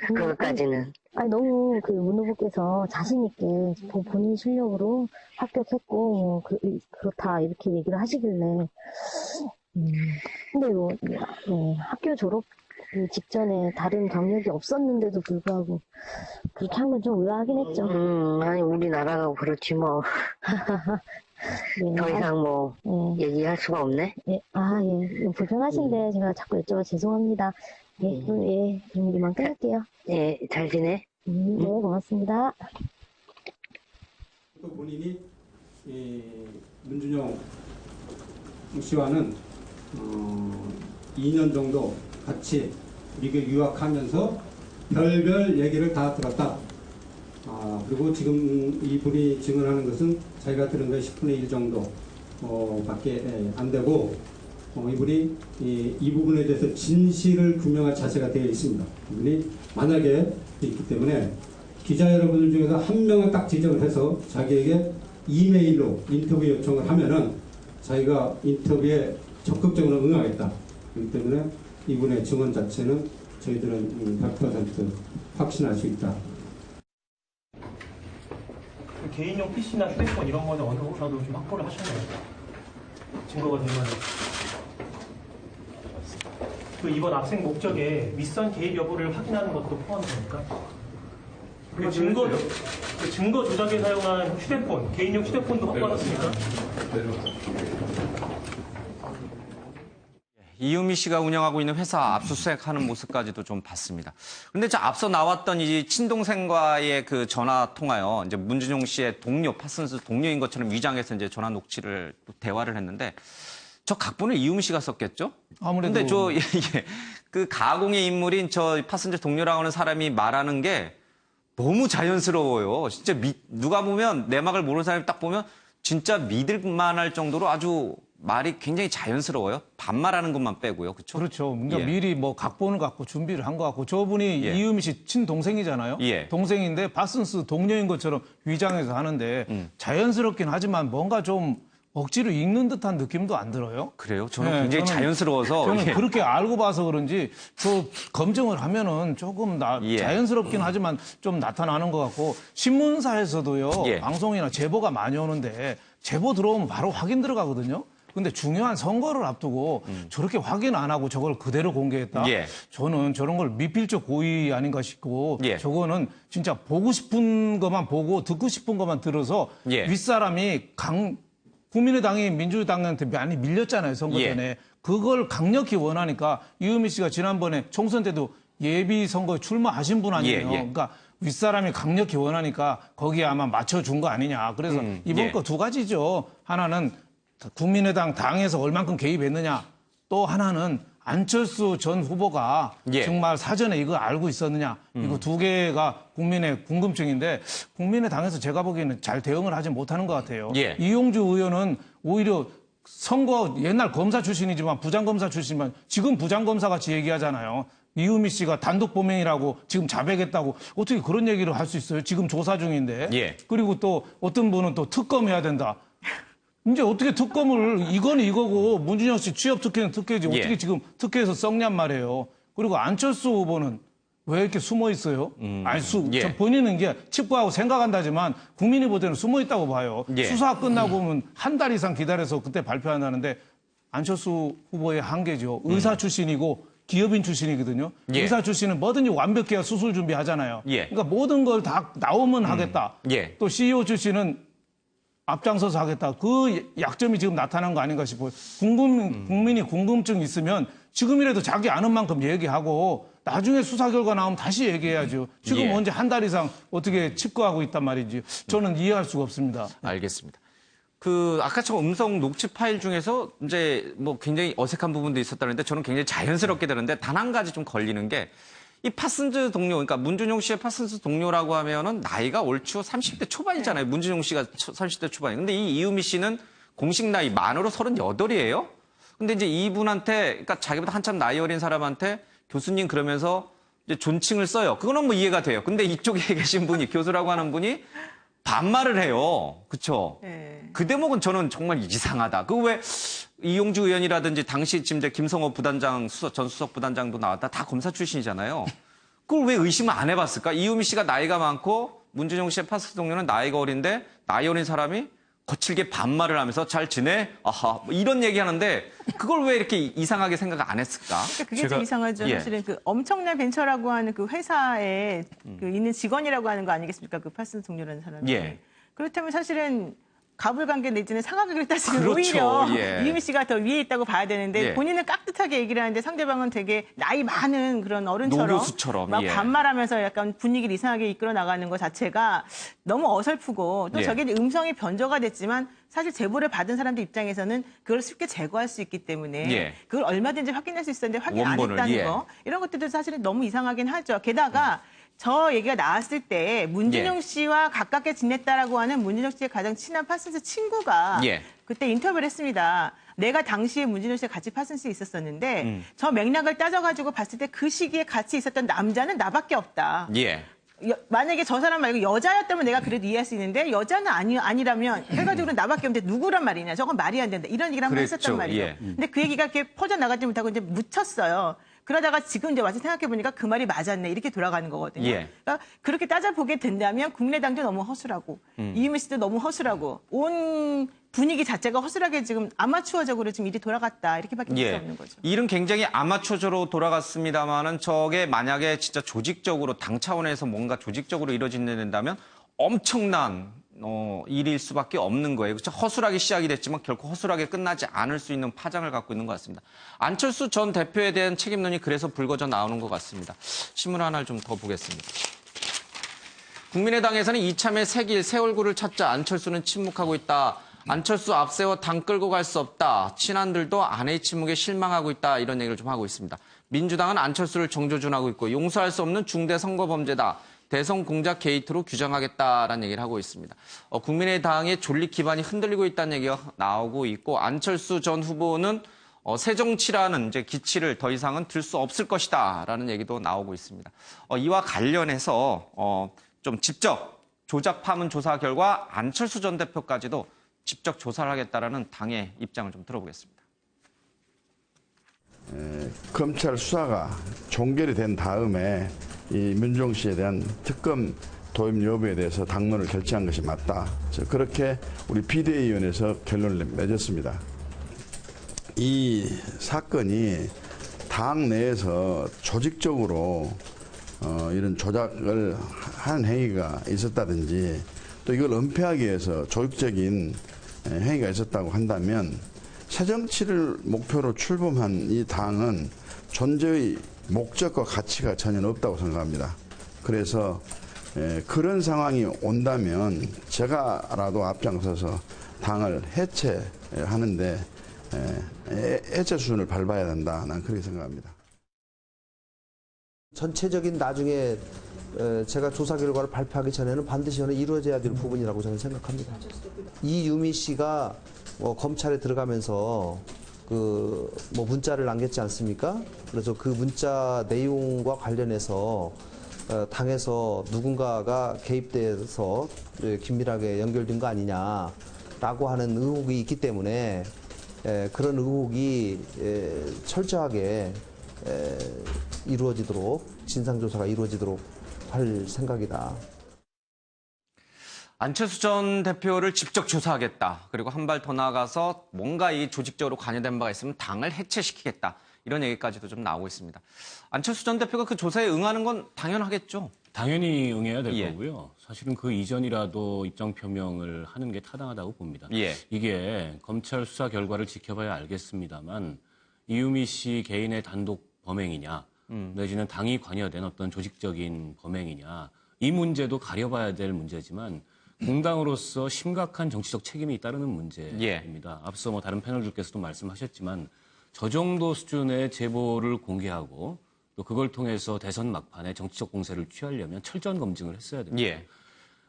그것까지는. 아니, 너무 문 후보께서 자신있게 본인 실력으로 합격했고, 그렇다, 이렇게 얘기를 하시길래, 근데 학교 졸업 직전에 다른 경력이 없었는데도 불구하고 그렇게 한 건 좀 의아하긴 했죠. 아니, 우리나라가 그렇지 뭐. 네, 더 이상 얘기할 수가 없네. 예, 불편하신데 제가 자꾸 여쭤봐 죄송합니다. 그럼 이만 끊을게요. 예, 잘 지내. 네, 고맙습니다. 또 본인이 문준용 씨와는 2년 정도 같이 미국 유학하면서 별별 얘기를 다 들었다. 그리고 지금 이분이 증언하는 것은 자기가 들은 거의 10분의 1 정도 밖에 안 되고 이분이 이 부분에 대해서 진실을 규명할 자세가 되어 있습니다. 이분이 만약에 있기 때문에 기자 여러분들 중에서 한 명을 딱 지정을 해서 자기에게 이메일로 인터뷰 요청을 하면은 자기가 인터뷰에 적극적으로 응하겠다. 그렇기 때문에 이분의 증언 자체는 저희들은 100% 확신할 수 있다. 개인용 PC나 휴대폰 이런 거는 어느 정도 좀 확보를 하셨나요? 증거가 될 만한. 이번 압색 목적에 윗선 개입 여부를 확인하는 것도 포함됩니까? 증거 조작에 사용한 휴대폰, 개인용 휴대폰도 확보하셨습니까? 이유미 씨가 운영하고 있는 회사 압수수색하는 모습까지도 좀 봤습니다. 그런데 앞서 나왔던 이 친동생과의 그 전화 통화요. 이제 문준용 씨의 동료, 파슨스 동료인 것처럼 위장해서 이제 전화 녹취를 대화를 했는데 저 각본을 이유미 씨가 썼겠죠? 아무래도. 근데 그 가공의 인물인 저 파슨스 동료라고 하는 사람이 말하는 게 너무 자연스러워요. 진짜 누가 보면 내막을 모르는 사람이 딱 보면 진짜 믿을 만할 정도로 아주 말이 굉장히 자연스러워요. 반말하는 것만 빼고요. 그렇죠? 그렇죠. 그러니까 미리 각본을 갖고 준비를 한 것 같고 저분이 이유미 씨 친동생이잖아요. 동생인데 파슨스 동료인 것처럼 위장해서 하는데 자연스럽긴 하지만 뭔가 좀 억지로 읽는 듯한 느낌도 안 들어요. 그래요? 저는 굉장히 자연스러워서. 저는 그렇게 알고 봐서 그런지 검증을 하면은 조금 자연스럽긴 하지만 좀 나타나는 것 같고 신문사에서도요. 방송이나 제보가 많이 오는데 제보 들어오면 바로 확인 들어가거든요. 근데 중요한 선거를 앞두고 저렇게 확인 안 하고 저걸 그대로 공개했다. 저는 저런 걸 미필적 고의 아닌가 싶고 저거는 진짜 보고 싶은 것만 보고 듣고 싶은 것만 들어서 윗사람이 국민의당이 민주당한테 많이 밀렸잖아요. 선거 전에. 그걸 강력히 원하니까 이유미 씨가 지난번에 총선 때도 예비 선거에 출마하신 분 아니에요. 그러니까 윗사람이 강력히 원하니까 거기에 아마 맞춰준 거 아니냐. 그래서 이번 거 두 가지죠. 하나는 국민의당 당에서 얼만큼 개입했느냐. 또 하나는 안철수 전 후보가 정말 사전에 이거 알고 있었느냐. 이거 두 개가 국민의 궁금증인데 국민의당에서 제가 보기에는 잘 대응을 하지 못하는 것 같아요. 이용주 의원은 오히려 선거 옛날 검사 출신이지만 부장검사 출신이지만 지금 부장검사 같이 얘기하잖아요. 이유미 씨가 단독 범행이라고 지금 자백했다고 어떻게 그런 얘기를 할 수 있어요? 지금 조사 중인데. 그리고 또 어떤 분은 또 특검해야 된다. 이제 어떻게 특검을 이건 이거고 문준영 씨 취업 특혜는 특혜지 어떻게 지금 특혜에서 썩냔 말이에요. 그리고 안철수 후보는 왜 이렇게 숨어 있어요? 저 본인은 이게 칩구하고 생각한다지만 국민이 볼 때는 숨어 있다고 봐요. 수사 끝나고 보면 한 달 이상 기다려서 그때 발표한다는데 안철수 후보의 한계죠. 의사 출신이고 기업인 출신이거든요. 의사 출신은 뭐든지 완벽해야 수술 준비하잖아요. 그러니까 모든 걸 다 나오면 하겠다. 또 CEO 출신은 앞장서서 하겠다. 그 약점이 지금 나타난 거 아닌가 싶어요. 국민이 궁금증 있으면 지금이라도 자기 아는 만큼 얘기하고 나중에 수사 결과 나오면 다시 얘기해야죠. 지금 언제 한 달 이상 어떻게 칩거하고 있단 말이지. 저는 이해할 수가 없습니다. 알겠습니다. 그 아까처럼 음성 녹취 파일 중에서 이제 뭐 굉장히 어색한 부분도 있었다는데 저는 굉장히 자연스럽게 들었는데 단 한 가지 좀 걸리는 게 이 파슨즈 동료, 그러니까 문준용 씨의 파슨즈 동료라고 하면은 나이가 얼추 30대 초반이잖아요. 문준용 씨가 30대 초반이. 근데 이 이유미 씨는 공식 나이 만으로 38이에요. 근데 이제 이분한테, 그러니까 자기보다 한참 나이 어린 사람한테 교수님 그러면서 이제 존칭을 써요. 그거는 뭐 이해가 돼요. 근데 이쪽에 계신 분이, 교수라고 하는 분이 반말을 해요. 그쵸? 네. 그 대목은 저는 정말 이상하다. 그 왜 이용주 의원이라든지 당시 지금 이제 김성호 부단장, 전 수석 부단장도 나왔다. 다 검사 출신이잖아요. 그걸 왜 의심을 안 해봤을까? 이유미 씨가 나이가 많고 문준용 씨의 파스 동료는 나이가 어린데 나이 어린 사람이 거칠게 반말을 하면서 잘 지내? 아하, 뭐 이런 얘기 하는데 그걸 왜 이렇게 이상하게 생각 안 했을까? 그러니까 그게 좀 이상하죠. 예. 사실은 그 엄청난 벤처라고 하는 그 회사에 그 있는 직원이라고 하는 거 아니겠습니까? 그 파슨 동료라는 사람이. 예. 그렇다면 사실은 가불관계 내지는 상하관계를 따지면 그렇죠. 오히려 예. 이유미 씨가 더 위에 있다고 봐야 되는데 예. 본인은 깍듯하게 얘기를 하는데 상대방은 되게 나이 많은 그런 어른처럼 노교수처럼, 막 예. 반말하면서 약간 분위기를 이상하게 이끌어 나가는 것 자체가 너무 어설프고 또 예. 저게 이제 음성이 변조가 됐지만 사실 제보를 받은 사람들 입장에서는 그걸 쉽게 제거할 수 있기 때문에 예. 그걸 얼마든지 확인할 수 있었는데 확인 안 원본을, 했다는 예. 거 이런 것들도 사실은 너무 이상하긴 하죠. 게다가 저 얘기가 나왔을 때 문준용 예. 씨와 가깝게 지냈다라고 하는 문준용 씨의 가장 친한 파슨스 친구가 예. 그때 인터뷰를 했습니다. 내가 당시에 문준용 씨가 같이 파슨스에 있었었는데 저 맥락을 따져가지고 봤을 때 그 시기에 같이 있었던 남자는 나밖에 없다. 예. 만약에 저 사람 말고 여자였다면 내가 그래도 이해할 수 있는데 여자는 아니라면 결과적으로 나밖에 없는데 누구란 말이냐. 저건 말이 안 된다. 이런 얘기를 한번 그랬죠. 했었단 말이에요. 예. 근데 그 얘기가 이렇게 퍼져나가지 못하고 이제 묻혔어요. 그러다가 지금 이제 와서 생각해보니까 그 말이 맞았네. 이렇게 돌아가는 거거든요. 예. 그러니까 그렇게 따져보게 된다면 국민의당도 너무 허술하고 이유미 씨도 너무 허술하고 온 분위기 자체가 허술하게 지금 아마추어적으로 지금 일이 돌아갔다. 이렇게밖에 볼 수 없는 거죠. 일은 굉장히 아마추어적으로 돌아갔습니다만은 저게 만약에 진짜 조직적으로 당 차원에서 뭔가 조직적으로 이루어진다면 엄청난 일일 수밖에 없는 거예요. 그렇죠? 허술하게 시작이 됐지만 결코 허술하게 끝나지 않을 수 있는 파장을 갖고 있는 것 같습니다. 안철수 전 대표에 대한 책임론이 그래서 불거져 나오는 것 같습니다. 신문 하나를 좀 더 보겠습니다. 국민의당에서는 이참에 새 길, 새 얼굴을 찾자. 안철수는 침묵하고 있다. 안철수 앞세워 당 끌고 갈 수 없다. 친한들도 아내의 침묵에 실망하고 있다. 이런 얘기를 좀 하고 있습니다. 민주당은 안철수를 정조준하고 있고 용서할 수 없는 중대 선거범죄다. 대선 공작 게이트로 규정하겠다라는 얘기를 하고 있습니다. 국민의당의 존립 기반이 흔들리고 있다는 얘기가 나오고 있고 안철수 전 후보는 새정치라는 이제 기치를 더 이상은 들 수 없을 것이다라는 얘기도 나오고 있습니다. 이와 관련해서 좀 직접 조작 파문 조사 결과 안철수 전 대표까지도 직접 조사를 하겠다라는 당의 입장을 좀 들어보겠습니다. 검찰 수사가 종결이 된 다음에 이 문종 씨에 대한 특검 도입 여부에 대해서 당론을 결정한 것이 맞다. 그렇게 우리 비대위원회에서 결론을 맺었습니다. 이 사건이 당 내에서 조직적으로 이런 조작을 하는 행위가 있었다든지 또 이걸 은폐하기 위해서 조직적인 행위가 있었다고 한다면 새정치를 목표로 출범한 이 당은 존재의 목적과 가치가 전혀 없다고 생각합니다. 그래서 그런 상황이 온다면 제가라도 앞장서서 당을 해체하는데 해체 수준을 밟아야 된다. 난 그렇게 생각합니다. 전체적인 나중에 제가 조사 결과를 발표하기 전에는 반드시 저는 이루어져야 될 부분이라고 저는 생각합니다. 이유미 씨가 검찰에 들어가면서 문자를 남겼지 않습니까? 그래서 그 문자 내용과 관련해서 당에서 누군가가 개입돼서 긴밀하게 연결된 거 아니냐라고 하는 의혹이 있기 때문에 그런 의혹이 철저하게 이루어지도록 진상조사가 이루어지도록 할 생각이다. 안철수 전 대표를 직접 조사하겠다. 그리고 한 발 더 나아가서 뭔가 이 조직적으로 관여된 바가 있으면 당을 해체시키겠다. 이런 얘기까지도 좀 나오고 있습니다. 안철수 전 대표가 그 조사에 응하는 건 당연하겠죠? 당연히 응해야 될 거고요. 사실은 그 이전이라도 입장 표명을 하는 게 타당하다고 봅니다. 이게 검찰 수사 결과를 지켜봐야 알겠습니다만 이유미 씨 개인의 단독 범행이냐 내지는 당이 관여된 어떤 조직적인 범행이냐 이 문제도 가려봐야 될 문제지만 공당으로서 심각한 정치적 책임이 따르는 문제입니다. 앞서 뭐 다른 패널들께서도 말씀하셨지만 저 정도 수준의 제보를 공개하고 또 그걸 통해서 대선 막판에 정치적 공세를 취하려면 철저한 검증을 했어야 됩니다.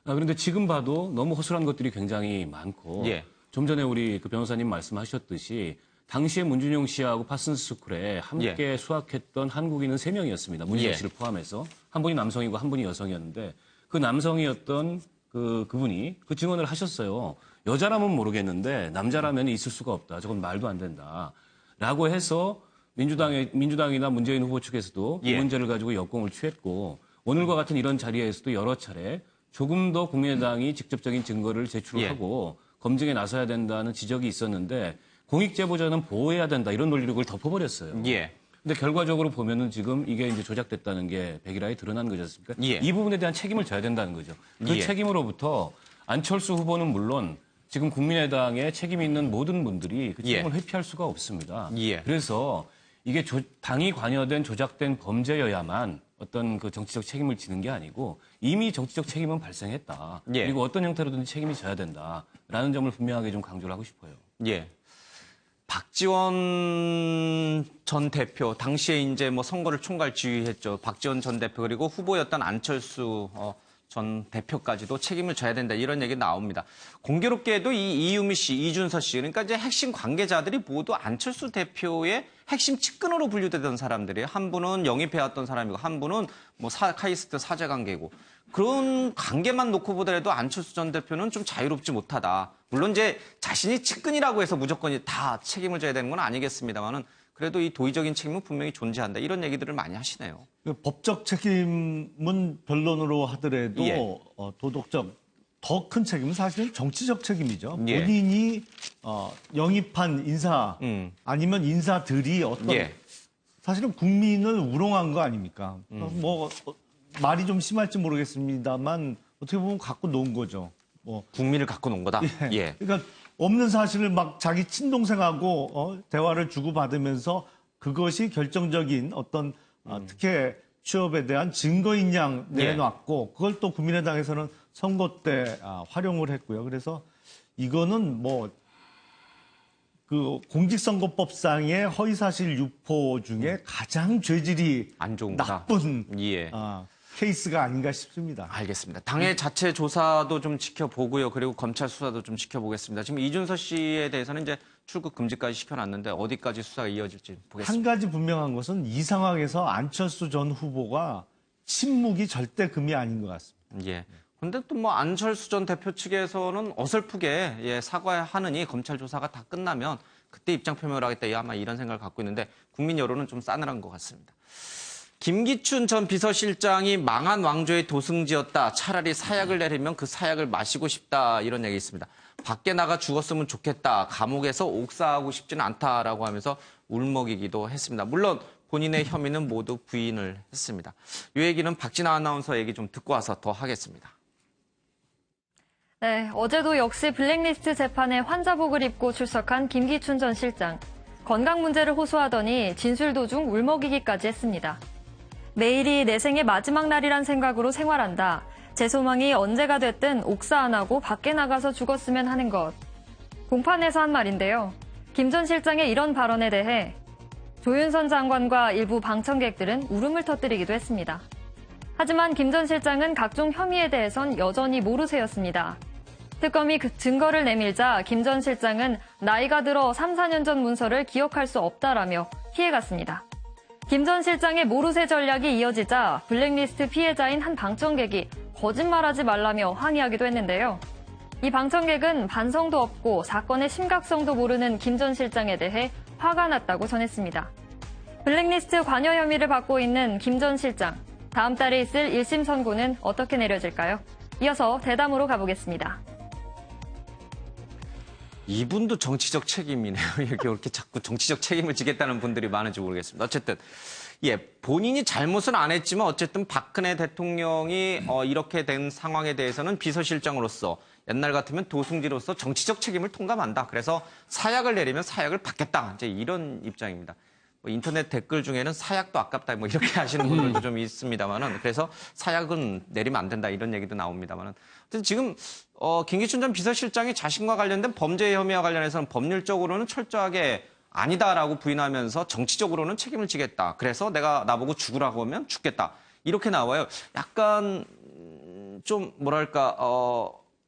그런데 지금 봐도 너무 허술한 것들이 굉장히 많고 좀 전에 우리 그 변호사님 말씀하셨듯이 당시에 문준용 씨하고 파슨스 스쿨에 함께 수학했던 한국인은 3명이었습니다. 문준용 씨를 포함해서. 한 분이 남성이고 한 분이 여성이었는데 그 남성이었던 그분이 그 증언을 하셨어요. 여자라면 모르겠는데 남자라면 있을 수가 없다. 저건 말도 안 된다. 라고 해서 민주당이나 문재인 후보 측에서도 이 문제를 가지고 역공을 취했고 오늘과 같은 이런 자리에서도 여러 차례 조금 더 국민의당이 직접적인 증거를 제출하고 검증에 나서야 된다는 지적이 있었는데 공익제보자는 보호해야 된다 이런 논리를 덮어버렸어요. 근데 결과적으로 보면은 지금 이게 이제 조작됐다는 게 백일하에 드러난 거지 않습니까? 이 부분에 대한 책임을 져야 된다는 거죠. 그 책임으로부터 안철수 후보는 물론 지금 국민의당에 책임 있는 모든 분들이 그 책임을 회피할 수가 없습니다. 그래서 이게 당이 관여된 조작된 범죄여야만 어떤 그 정치적 책임을 지는 게 아니고 이미 정치적 책임은 발생했다. 그리고 어떤 형태로든지 책임이 져야 된다라는 점을 분명하게 좀 강조를 하고 싶어요. 박지원 전 대표 당시에 이제 뭐 선거를 총괄 지휘했죠. 박지원 전 대표 그리고 후보였던 안철수 전 대표까지도 책임을 져야 된다 이런 얘기 나옵니다. 공교롭게도 이 이유미 씨, 이준서 씨 그러니까 이제 핵심 관계자들이 모두 안철수 대표의 핵심 측근으로 분류되던 사람들이에요. 한 분은 영입해왔던 사람이고 한 분은 뭐 카이스트 사제 관계고 그런 관계만 놓고 보더라도 안철수 전 대표는 좀 자유롭지 못하다. 물론 이제 자신이 측근이라고 해서 무조건 다 책임을 져야 되는 건 아니겠습니다만은 그래도 이 도의적인 책임은 분명히 존재한다. 이런 얘기들을 많이 하시네요. 법적 책임은 변론으로 하더라도 도덕적 더 큰 책임은 사실은 정치적 책임이죠. 본인이 영입한 인사 아니면 인사들이 어떤 사실은 국민을 우롱한 거 아닙니까? 뭐 말이 좀 심할지 모르겠습니다만 어떻게 보면 갖고 놓은 거죠. 국민을 갖고 놓은 거다. 그러니까 없는 사실을 막 자기 친동생하고 대화를 주고받으면서 그것이 결정적인 어떤 특혜 취업에 대한 증거인 양 내놨고 그걸 또 국민의당에서는 선거 때 활용을 했고요. 그래서 이거는 뭐 그 공직선거법상의 허위사실 유포 중에 가장 죄질이 안 좋은 거다. 나쁜 케이스가 아닌가 싶습니다. 알겠습니다. 당의 자체 조사도 좀 지켜보고요. 그리고 검찰 수사도 좀 지켜보겠습니다. 지금 이준서 씨에 대해서는 이제 출국 금지까지 시켜놨는데 어디까지 수사가 이어질지 보겠습니다. 한 가지 분명한 것은 이 상황에서 안철수 전 후보가 침묵이 절대 금이 아닌 것 같습니다. 근데 또 뭐 안철수 전 대표 측에서는 어설프게 사과하느니 검찰 조사가 다 끝나면 그때 입장 표명을 하겠다. 아마 이런 생각을 갖고 있는데 국민 여론은 좀 싸늘한 것 같습니다. 김기춘 전 비서실장이 망한 왕조의 도승지였다. 차라리 사약을 내리면 그 사약을 마시고 싶다. 이런 얘기 있습니다. 밖에 나가 죽었으면 좋겠다. 감옥에서 옥사하고 싶지는 않다라고 하면서 울먹이기도 했습니다. 물론 본인의 혐의는 모두 부인을 했습니다. 이 얘기는 박진아 아나운서 얘기 좀 듣고 와서 더 하겠습니다. 네, 어제도 역시 블랙리스트 재판에 환자복을 입고 출석한 김기춘 전 실장. 건강 문제를 호소하더니 진술 도중 울먹이기까지 했습니다. 내일이 내 생의 마지막 날이란 생각으로 생활한다. 제 소망이 언제가 됐든 옥사 안 하고 밖에 나가서 죽었으면 하는 것. 공판에서 한 말인데요. 김 전 실장의 이런 발언에 대해 조윤선 장관과 일부 방청객들은 울음을 터뜨리기도 했습니다. 하지만 김 전 실장은 각종 혐의에 대해선 여전히 모르쇠였습니다. 특검이 그 증거를 내밀자 김 전 실장은 나이가 들어 3, 4년 전 문서를 기억할 수 없다라며 피해갔습니다. 김 전 실장의 모르쇠 전략이 이어지자 블랙리스트 피해자인 한 방청객이 거짓말하지 말라며 항의하기도 했는데요. 이 방청객은 반성도 없고 사건의 심각성도 모르는 김 전 실장에 대해 화가 났다고 전했습니다. 블랙리스트 관여 혐의를 받고 있는 김 전 실장. 다음 달에 있을 1심 선고는 어떻게 내려질까요? 이어서 대담으로 가보겠습니다. 이분도 정치적 책임이네요. 이렇게 자꾸 정치적 책임을 지겠다는 분들이 많은지 모르겠습니다. 어쨌든 본인이 잘못은 안 했지만 어쨌든 박근혜 대통령이 이렇게 된 상황에 대해서는 비서실장으로서 옛날 같으면 도승지로서 정치적 책임을 통감한다. 그래서 사약을 내리면 사약을 받겠다. 이제 이런 입장입니다. 인터넷 댓글 중에는 사약도 아깝다 뭐 이렇게 하시는 분들도 좀 있습니다만은 그래서 사약은 내리면 안 된다 이런 얘기도 나옵니다만은 지금 김기춘 전 비서실장이 자신과 관련된 범죄 혐의와 관련해서는 법률적으로는 철저하게 아니다라고 부인하면서 정치적으로는 책임을 지겠다. 그래서 내가 나보고 죽으라고 하면 죽겠다. 이렇게 나와요. 약간 좀 뭐랄까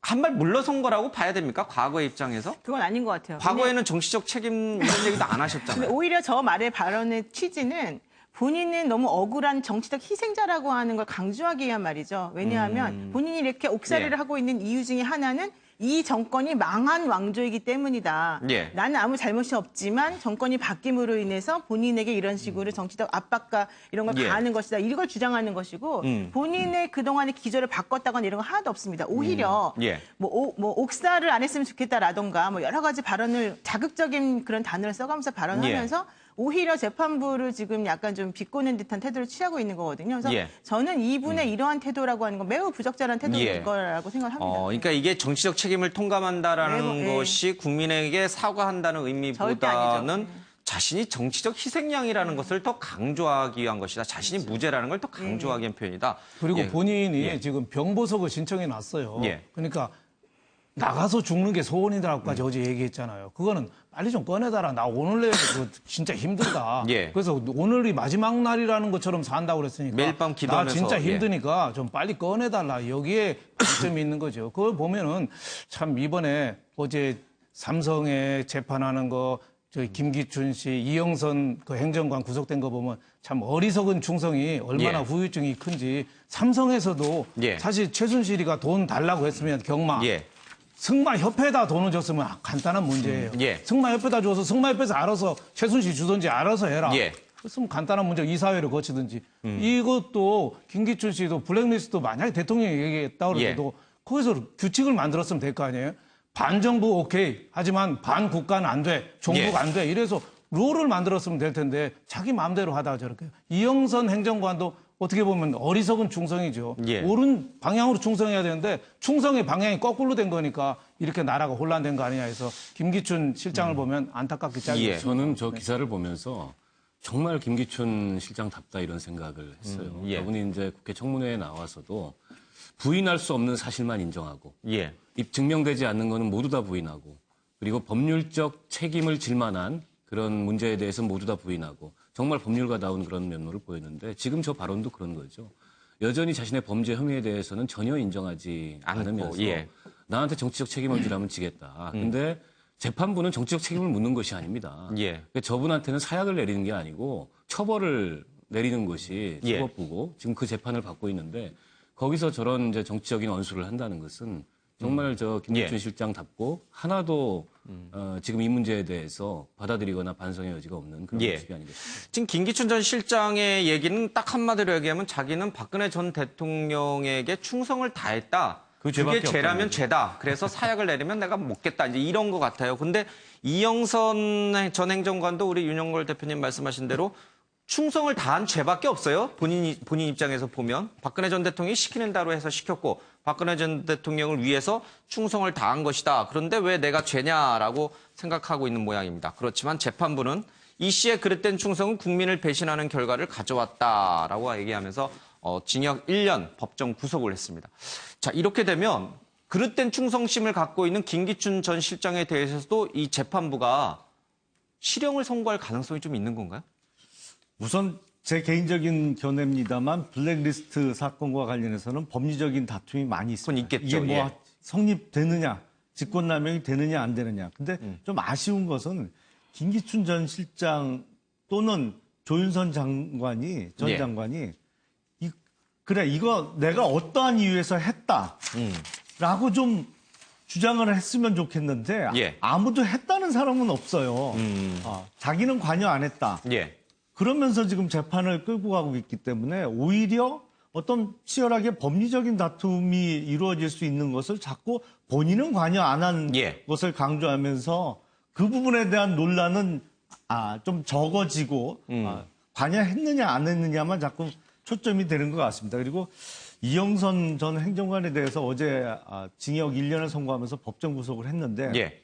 한 발 물러선 거라고 봐야 됩니까? 과거의 입장에서? 그건 아닌 것 같아요. 과거에는 정치적 책임 이런 얘기도 안 하셨잖아요. 근데 오히려 저 말의 발언의 취지는 본인은 너무 억울한 정치적 희생자라고 하는 걸 강조하기 위한 말이죠. 왜냐하면 본인이 이렇게 옥살이를 하고 있는 이유 중에 하나는 이 정권이 망한 왕조이기 때문이다. 예. 나는 아무 잘못이 없지만 정권이 바뀜으로 인해서 본인에게 이런 식으로 정치적 압박과 이런 걸 가하는 것이다. 이걸 주장하는 것이고 본인의 그동안의 기조를 바꿨다거나 이런 거 하나도 없습니다. 오히려 뭐 옥살을 안 했으면 좋겠다라던가 뭐 여러 가지 발언을 자극적인 그런 단어를 써가면서 발언하면서 오히려 재판부를 지금 약간 좀 비꼬는 듯한 태도를 취하고 있는 거거든요. 그래서 저는 이분의 이러한 태도라고 하는 건 매우 부적절한 태도일 거라고 생각합니다. 그러니까 이게 정치적 책임을 통감한다라는 것이 국민에게 사과한다는 의미보다는 자신이 정치적 희생양이라는 것을 더 강조하기 위한 것이다. 자신이 무죄라는 걸 더 강조하기 위한 표현이다. 그리고 본인이 지금 병보석을 신청해 놨어요. 그러니까 나가서 죽는 게 소원이다라고까지 어제 얘기했잖아요. 그거는 빨리 좀 꺼내달라. 나 오늘 내일 진짜 힘들다. 그래서 오늘이 마지막 날이라는 것처럼 산다고 그랬으니까 매일 밤 나 기도하면서 진짜 힘드니까 좀 빨리 꺼내달라. 여기에 관점이 있는 거죠. 그걸 보면은 참 이번에 어제 삼성에 재판하는 거 저희 김기춘 씨, 이영선 그 행정관 구속된 거 보면 참 어리석은 충성이 얼마나 후유증이 큰지 삼성에서도 사실 최순실이가 돈 달라고 했으면 경마 승마협회에다 돈을 줬으면 간단한 문제예요. 승마협회에다 줘서 승마협회에서 알아서 최순실 주든지 알아서 해라. 그랬으면 간단한 문제 이사회를 거치든지. 이것도 김기춘 씨도 블랙리스트 만약에 대통령이 얘기했다 그래도 거기서 규칙을 만들었으면 될 거 아니에요. 반정부 오케이. 하지만 반국가는 안 돼. 종북 안 돼. 이래서 룰을 만들었으면 될 텐데 자기 마음대로 하다가 저렇게. 이영선 행정관도 어떻게 보면 어리석은 충성이죠. 옳은 방향으로 충성해야 되는데 충성의 방향이 거꾸로 된 거니까 이렇게 나라가 혼란된 거 아니냐 해서 김기춘 실장을 보면 안타깝게 짧게. 저는 저 기사를 보면서 정말 김기춘 실장답다 이런 생각을 했어요. 저분이 이제 국회 청문회에 나와서도 부인할 수 없는 사실만 인정하고 증명되지 않는 거는 모두 다 부인하고 그리고 법률적 책임을 질 만한 그런 문제에 대해서 모두 다 부인하고 정말 법률가다운 그런 면모를 보였는데 지금 저 발언도 그런 거죠. 여전히 자신의 범죄 혐의에 대해서는 전혀 인정하지 않으면서 나한테 정치적 책임을 지라면 지겠다. 근데 재판부는 정치적 책임을 묻는 것이 아닙니다. 그러니까 저분한테는 사약을 내리는 게 아니고 처벌을 내리는 것이 사법부고 지금 그 재판을 받고 있는데 거기서 저런 이제 정치적인 언수를 한다는 것은 정말 저 김기춘 실장답고 하나도 지금 이 문제에 대해서 받아들이거나 반성의 여지가 없는 그런 모습이 아닌가 싶습니다. 지금 김기춘 전 실장의 얘기는 딱 한마디로 얘기하면 자기는 박근혜 전 대통령에게 충성을 다했다. 그게 죄라면 죄다. 그래서 사약을 내리면 내가 먹겠다. 이제 이런 것 같아요. 근데 이영선 전 행정관도 우리 윤영걸 대표님 말씀하신 대로 충성을 다한 죄밖에 없어요. 본인 입장에서 보면 박근혜 전 대통령이 시키는 대로 해서 시켰고 박근혜 전 대통령을 위해서 충성을 다한 것이다. 그런데 왜 내가 죄냐라고 생각하고 있는 모양입니다. 그렇지만 재판부는 이 씨의 그릇된 충성은 국민을 배신하는 결과를 가져왔다라고 얘기하면서 징역 1년 법정 구속을 했습니다. 자, 이렇게 되면 그릇된 충성심을 갖고 있는 김기춘 전 실장에 대해서도 이 재판부가 실형을 선고할 가능성이 좀 있는 건가요? 우선 제 개인적인 견해입니다만 블랙리스트 사건과 관련해서는 법리적인 다툼이 많이 있습니다. 있겠죠. 이게 뭐 성립되느냐, 직권남용이 되느냐 안 되느냐. 근데 좀 아쉬운 것은 김기춘 전 실장 또는 조윤선 장관이 전 장관이 그래 이거 내가 어떠한 이유에서 했다라고 좀 주장을 했으면 좋겠는데 아무도 했다는 사람은 없어요. 자기는 관여 안 했다. 그러면서 지금 재판을 끌고 가고 있기 때문에 오히려 어떤 치열하게 법리적인 다툼이 이루어질 수 있는 것을 자꾸 본인은 관여 안 한 것을 강조하면서 그 부분에 대한 논란은 좀 적어지고 관여했느냐 안 했느냐만 자꾸 초점이 되는 것 같습니다. 그리고 이영선 전 행정관에 대해서 어제 징역 1년을 선고하면서 법정 구속을 했는데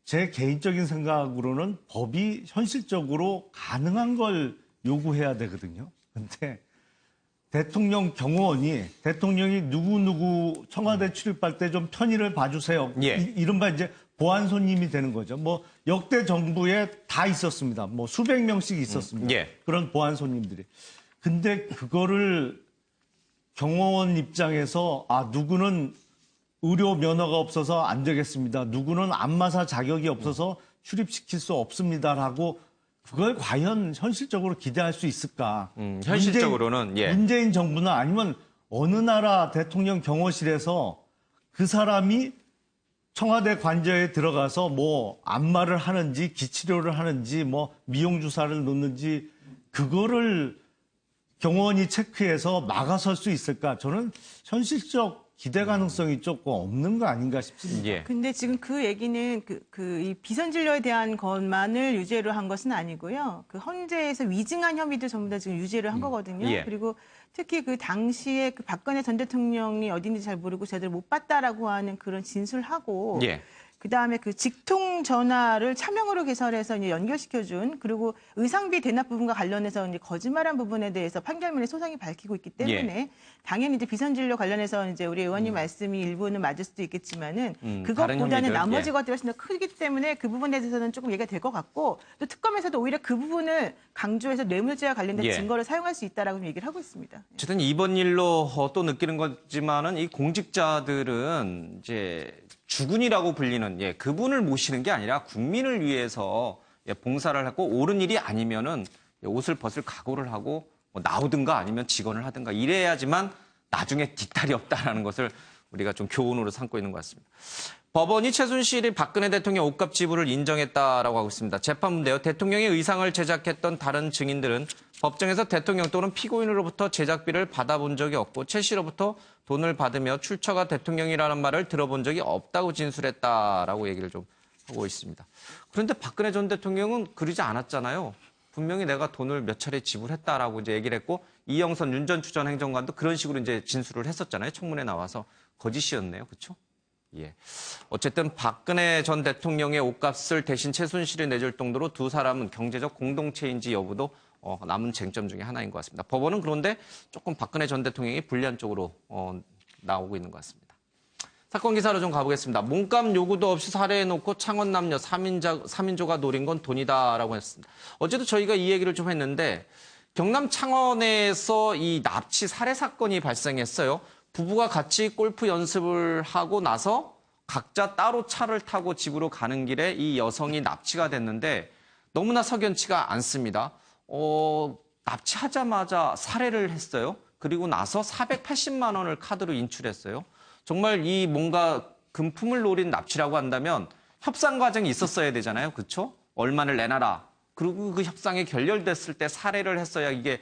제 개인적인 생각으로는 법이 현실적으로 가능한 걸 요구해야 되거든요. 근데 대통령 경호원이 대통령이 누구 청와대 출입할 때 좀 편의를 봐주세요. 이른바 이제 보안 손님이 되는 거죠. 뭐 역대 정부에 다 있었습니다. 뭐 수백 명씩 있었습니다. 그런 보안 손님들이. 근데 그거를 경호원 입장에서 누구는 의료 면허가 없어서 안 되겠습니다. 누구는 안마사 자격이 없어서 출입시킬 수 없습니다라고 그걸 과연 현실적으로 기대할 수 있을까? 현실적으로는 문재인 정부나 아니면 어느 나라 대통령 경호실에서 그 사람이 청와대 관저에 들어가서 뭐 안마를 하는지 기치료를 하는지 뭐 미용 주사를 놓는지 그거를 경호원이 체크해서 막아설 수 있을까? 저는 현실적 기대 가능성이 조금 없는 거 아닌가 싶습니다. 근데 지금 그 얘기는 이 비선진료에 대한 것만을 유죄로 한 것은 아니고요. 그 헌재에서 위증한 혐의도 전부 다 지금 유죄를 한 거거든요. 그리고 특히 그 당시에 그 박근혜 전 대통령이 어딘지 잘 모르고 제대로 못 봤다라고 하는 그런 진술하고 그다음에 그 직통 전화를 차명으로 개설해서 이제 연결시켜준 그리고 의상비 대납 부분과 관련해서 이제 거짓말한 부분에 대해서 판결문에 소상히 밝히고 있기 때문에 당연히 이제 비선진료 관련해서 이제 우리 의원님 말씀이 일부는 맞을 수도 있겠지만은 그것보다는 나머지 것들이 훨씬 더 크기 때문에 그 부분에 대해서는 조금 얘기가 될 것 같고 또 특검에서도 오히려 그 부분을 강조해서 뇌물죄와 관련된 증거를 사용할 수 있다라고 얘기를 하고 있습니다. 어쨌든 이번 일로 또 느끼는 거지만은 이 공직자들은 이제 주군이라고 불리는 그분을 모시는 게 아니라 국민을 위해서 봉사를 하고 옳은 일이 아니면은 옷을 벗을 각오를 하고 뭐 나오든가 아니면 직언을 하든가 이래야지만 나중에 뒤탈이 없다라는 것을 우리가 좀 교훈으로 삼고 있는 것 같습니다. 법원이 최순실이 박근혜 대통령 옷값 지불을 인정했다라고 하고 있습니다. 재판부인데요. 대통령의 의상을 제작했던 다른 증인들은 법정에서 대통령 또는 피고인으로부터 제작비를 받아본 적이 없고 최 씨로부터 돈을 받으며 출처가 대통령이라는 말을 들어본 적이 없다고 진술했다라고 얘기를 좀 하고 있습니다. 그런데 박근혜 전 대통령은 그러지 않았잖아요. 분명히 내가 돈을 몇 차례 지불했다라고 이제 얘기를 했고 이영선 윤 전 추전 행정관도 그런 식으로 이제 진술을 했었잖아요. 청문회 나와서 거짓이었네요. 그렇죠? 어쨌든 박근혜 전 대통령의 옷값을 대신 최순실이 내줄 정도로 두 사람은 경제적 공동체인지 여부도 남은 쟁점 중에 하나인 것 같습니다. 법원은 그런데 조금 박근혜 전 대통령이 불리한 쪽으로 나오고 있는 것 같습니다. 사건 기사로 좀 가보겠습니다. 몸값 요구도 없이 살해해놓고 창원 남녀 3인조가 노린 건 돈이다라고 했습니다. 어제도 저희가 이 얘기를 좀 했는데 경남 창원에서 이 납치 살해 사건이 발생했어요. 부부가 같이 골프 연습을 하고 나서 각자 따로 차를 타고 집으로 가는 길에 이 여성이 납치가 됐는데 너무나 석연치가 않습니다. 납치하자마자 살해를 했어요. 그리고 나서 480만 원을 카드로 인출했어요. 정말 이 뭔가 금품을 노린 납치라고 한다면 협상 과정이 있었어야 되잖아요. 그렇죠? 얼마를 내놔라. 그리고 그 협상이 결렬됐을 때 살해를 했어야 이게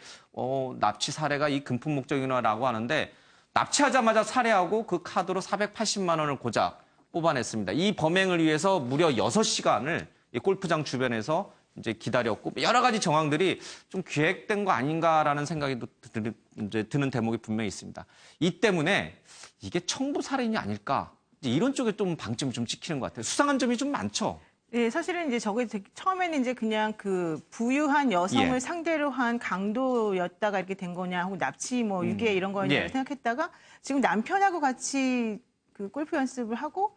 납치 살해가 이 금품 목적이라고 하는데 납치하자마자 살해하고 그 카드로 480만 원을 고작 뽑아냈습니다. 이 범행을 위해서 무려 6시간을 이 골프장 주변에서 이제 기다렸고 여러 가지 정황들이 좀 기획된 거 아닌가라는 생각이 드는 대목이 분명히 있습니다. 이 때문에 이게 청부 살인이 아닐까 이런 쪽에 좀 방점을 좀 찍히는 것 같아요. 수상한 점이 좀 많죠. 네, 사실은 이제 저게 처음에는 이제 그냥 그 부유한 여성을 상대로 한 강도였다가 이렇게 된 거냐, 혹은 납치 뭐 유괴 이런 거냐 생각했다가 지금 남편하고 같이 그 골프 연습을 하고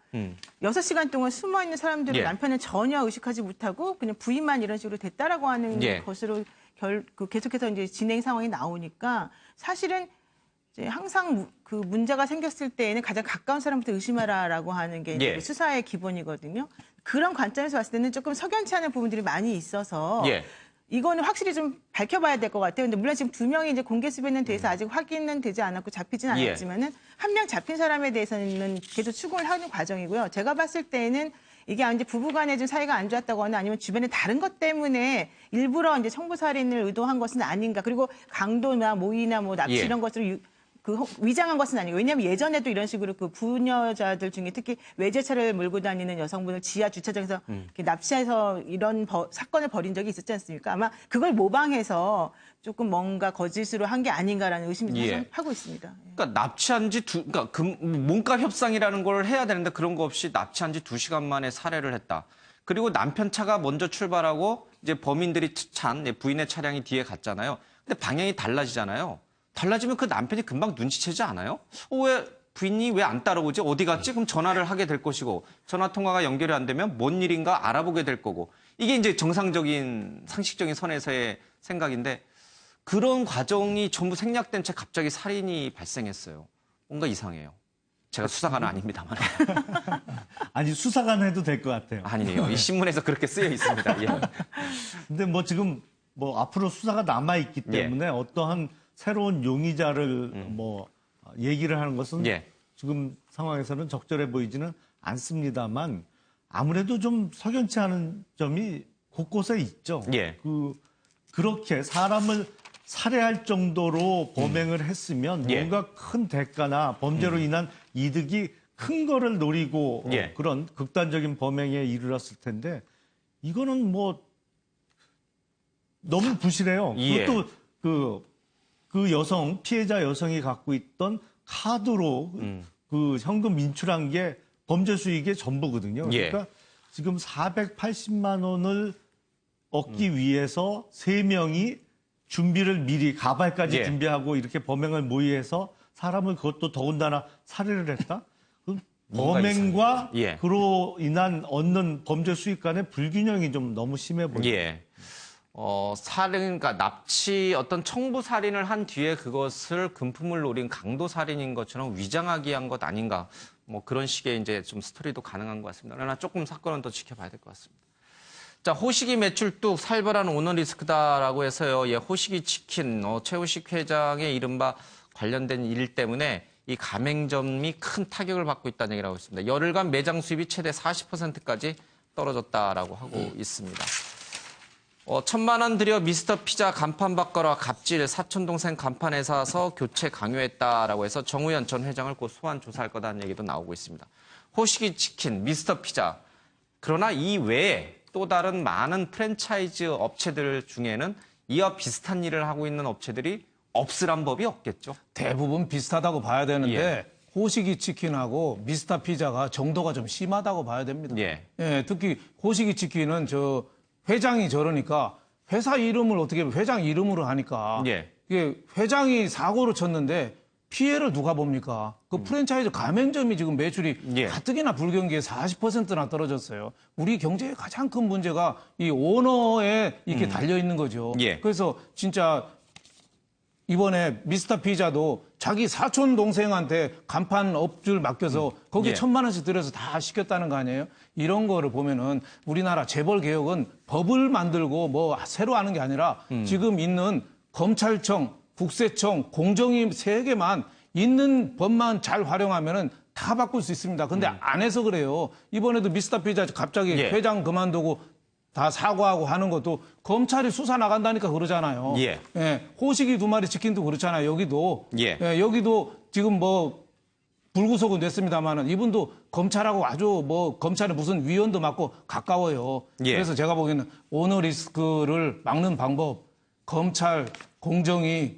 6시간 동안 숨어 있는 사람들을 남편은 전혀 의식하지 못하고 그냥 부인만 이런 식으로 됐다라고 하는 것으로 계속해서 이제 진행 상황이 나오니까 사실은 이제 항상 그 문제가 생겼을 때에는 가장 가까운 사람부터 의심하라라고 하는 게 이제 수사의 기본이거든요. 그런 관점에서 봤을 때는 조금 석연치 않은 부분들이 많이 있어서 이거는 확실히 좀 밝혀봐야 될 것 같아요. 근데 물론 지금 2명이 이제 공개 수배는 돼서 아직 확인은 되지 않았고 잡히진 않았지만은 한 명 잡힌 사람에 대해서는 계속 추궁을 하는 과정이고요. 제가 봤을 때는 이게 이제 부부간에 좀 사이가 안 좋았다거나 아니면 주변에 다른 것 때문에 일부러 이제 청부살인을 의도한 것은 아닌가. 그리고 강도나 모의나 뭐 납치 이런 것으로 위장한 것은 아니고 왜냐하면 예전에도 이런 식으로 그 부녀자들 중에 특히 외제차를 몰고 다니는 여성분을 지하 주차장에서 이렇게 납치해서 이런 사건을 벌인 적이 있었지 않습니까? 아마 그걸 모방해서 조금 뭔가 거짓으로 한 게 아닌가라는 의심을 하고 있습니다. 그러니까 납치한 지 그러니까 몸값 협상이라는 걸 해야 되는데 그런 거 없이 납치한 지 2시간 만에 살해를 했다. 그리고 남편 차가 먼저 출발하고 이제 범인들이 찬 부인의 차량이 뒤에 갔잖아요. 근데 방향이 달라지잖아요. 달라지면 그 남편이 금방 눈치채지 않아요? 왜 부인이 왜 안 따라오지? 어디 갔지? 그럼 전화를 하게 될 것이고 전화 통화가 연결이 안 되면 뭔 일인가 알아보게 될 거고 이게 이제 정상적인 상식적인 선에서의 생각인데 그런 과정이 전부 생략된 채 갑자기 살인이 발생했어요. 뭔가 이상해요. 제가 수사관은 아닙니다만. 아니 수사관 해도 될 것 같아요. 아니에요. 이 신문에서 그렇게 쓰여 있습니다. 예. 근데 뭐 지금 뭐 앞으로 수사가 남아 있기 때문에 어떠한 새로운 용의자를 뭐 얘기를 하는 것은 지금 상황에서는 적절해 보이지는 않습니다만 아무래도 좀 석연치 않은 점이 곳곳에 있죠. 그렇게 사람을 살해할 정도로 범행을 했으면 뭔가 큰 대가나 범죄로 인한 이득이 큰 거를 노리고 그런 극단적인 범행에 이르렀을 텐데 이거는 뭐 너무 부실해요. 그것도 그 여성, 피해자 여성이 갖고 있던 카드로 그 현금 인출한 게 범죄 수익의 전부거든요. 그러니까 지금 480만 원을 얻기 위해서 3명이 준비를 미리 가발까지 준비하고 이렇게 범행을 모의해서 사람을 그것도 더군다나 살해를 했다? 범행과 그로 인한 얻는 범죄 수익 간의 불균형이 좀 너무 심해 보입니다. 살인, 그러니까 납치 어떤 청부 살인을 한 뒤에 그것을 금품을 노린 강도 살인인 것처럼 위장하기 한 것 아닌가. 뭐 그런 식의 이제 좀 스토리도 가능한 것 같습니다. 그러나 조금 사건은 더 지켜봐야 될 것 같습니다. 자, 호식이 매출 뚝 살벌한 오너 리스크다라고 해서요. 호식이 치킨, 최호식 회장의 이른바 관련된 일 때문에 이 가맹점이 큰 타격을 받고 있다는 얘기를 하고 있습니다. 열흘간 매장 수입이 최대 40%까지 떨어졌다라고 하고 있습니다. 1,000만 원 들여 미스터 피자 간판 바꿔라 갑질 사촌 동생 간판 회사서 교체 강요했다라고 해서 정우현 전 회장을 곧 소환 조사할 거다는 얘기도 나오고 있습니다. 호식이 치킨, 미스터 피자. 그러나 이 외에 또 다른 많은 프랜차이즈 업체들 중에는 이와 비슷한 일을 하고 있는 업체들이 없으란 법이 없겠죠. 대부분 비슷하다고 봐야 되는데 호식이 치킨하고 미스터 피자가 정도가 좀 심하다고 봐야 됩니다. 특히 호식이 치킨은 회장이 저러니까 회사 이름을 어떻게 회장 이름으로 하니까 이게 회장이 사고를 쳤는데 피해를 누가 봅니까? 그 프랜차이즈 가맹점이 지금 매출이 가뜩이나 불경기에 40%나 떨어졌어요. 우리 경제의 가장 큰 문제가 이 오너에 이렇게 달려 있는 거죠. 그래서 진짜 이번에 미스터 피자도 자기 사촌 동생한테 간판 업줄 맡겨서 거기에 1,000만 원씩 들여서 다 시켰다는 거 아니에요? 이런 거를 보면은 우리나라 재벌 개혁은 법을 만들고 뭐 새로 하는 게 아니라 지금 있는 검찰청, 국세청, 공정위 3개만 있는 법만 잘 활용하면은 다 바꿀 수 있습니다. 근데 안 해서 그래요. 이번에도 미스터 피자 갑자기 회장 그만두고 다 사과하고 하는 것도 검찰이 수사 나간다니까 그러잖아요. 호식이 2마리 치킨도 그렇잖아요. 여기도. 여기도 지금 뭐 불구속은 됐습니다만은 이분도 검찰하고 아주 뭐 검찰의 무슨 위원도 맡고 가까워요. 그래서 제가 보기에는 오너 리스크를 막는 방법 검찰, 공정위,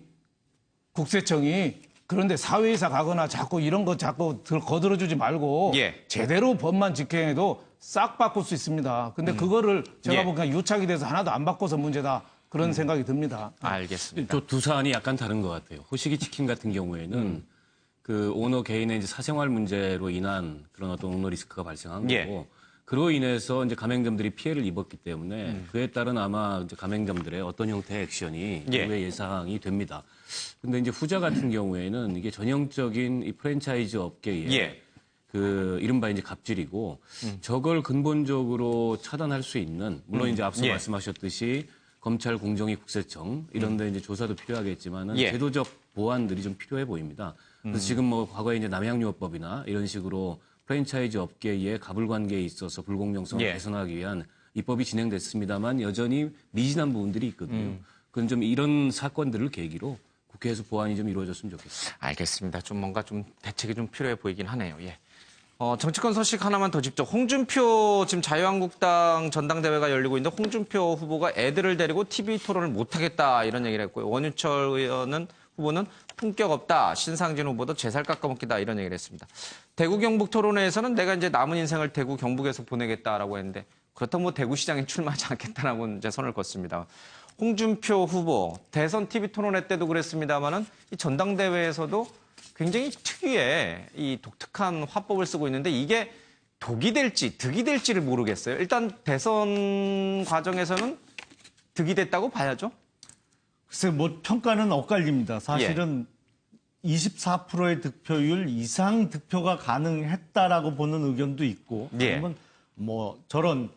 국세청이 그런데 사회이사 가거나 자꾸 이런 거 자꾸 거들어주지 말고 제대로 법만 집행해도 싹 바꿀 수 있습니다. 근데 그거를 제가 보기엔 유착이 돼서 하나도 안 바꿔서 문제다. 그런 생각이 듭니다. 알겠습니다. 또 두 사안이 약간 다른 것 같아요. 호식이 치킨 같은 경우에는 그 오너 개인의 이제 사생활 문제로 인한 그런 어떤 오너 리스크가 발생한 거고 그로 인해서 이제 가맹점들이 피해를 입었기 때문에 그에 따른 아마 이제 가맹점들의 어떤 형태의 액션이 이후에 예상이 됩니다. 근데 이제 후자 같은 경우에는 이게 전형적인 이 프랜차이즈 업계의 그 이른바 이제 갑질이고 저걸 근본적으로 차단할 수 있는 물론 이제 앞서 말씀하셨듯이 검찰, 공정위, 국세청 이런 데 이제 조사도 필요하겠지만은 제도적 보완들이 좀 필요해 보입니다. 그래서 지금 뭐 과거에 이제 남양유업법이나 이런 식으로 프랜차이즈 업계의 가불 관계에 있어서 불공정성을 개선하기 위한 입법이 진행됐습니다만 여전히 미진한 부분들이 있거든요. 그건 좀 이런 사건들을 계기로 국회에서 보완이 좀 이루어졌으면 좋겠습니다. 알겠습니다. 좀 뭔가 좀 대책이 좀 필요해 보이긴 하네요. 정치권 소식 하나만 더 짚죠. 홍준표 지금 자유한국당 전당대회가 열리고 있는데 홍준표 후보가 애들을 데리고 TV 토론을 못하겠다 이런 얘기를 했고요. 원유철 후보는 품격 없다. 신상진 후보도 제살 깎아먹기다 이런 얘기를 했습니다. 대구 경북 토론회에서는 내가 이제 남은 인생을 대구 경북에서 보내겠다라고 했는데 그렇다고 뭐 대구시장에 출마하지 않겠다라고 이제 선을 걷습니다. 홍준표 후보 대선 TV 토론회 때도 그랬습니다만은 이 전당대회에서도 굉장히 특유의 이 독특한 화법을 쓰고 있는데 이게 독이 될지 득이 될지를 모르겠어요. 일단 대선 과정에서는 득이 됐다고 봐야죠. 글쎄 뭐 평가는 엇갈립니다. 사실은 24%의 득표율 이상 득표가 가능했다라고 보는 의견도 있고, 그러면 뭐 저런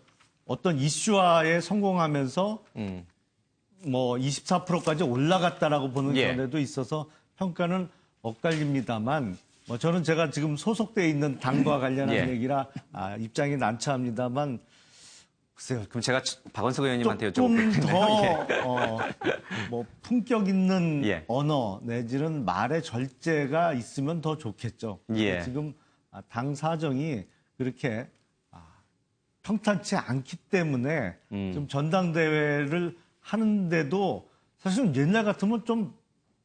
어떤 이슈화에 성공하면서 뭐 24%까지 올라갔다라고 보는 견해도 있어서 평가는 엇갈립니다만, 뭐 저는 제가 지금 소속돼 있는 당과 관련한 얘기라 입장이 난처합니다만, 글쎄요. 그럼 제가 박원석 의원님한테 조금 여쭤볼게요. 뭐 품격 있는 언어 내지는 말의 절제가 있으면 더 좋겠죠. 지금 당 사정이 그렇게 평탄치 않기 때문에 좀 전당대회를 하는데도 사실은 옛날 같으면 좀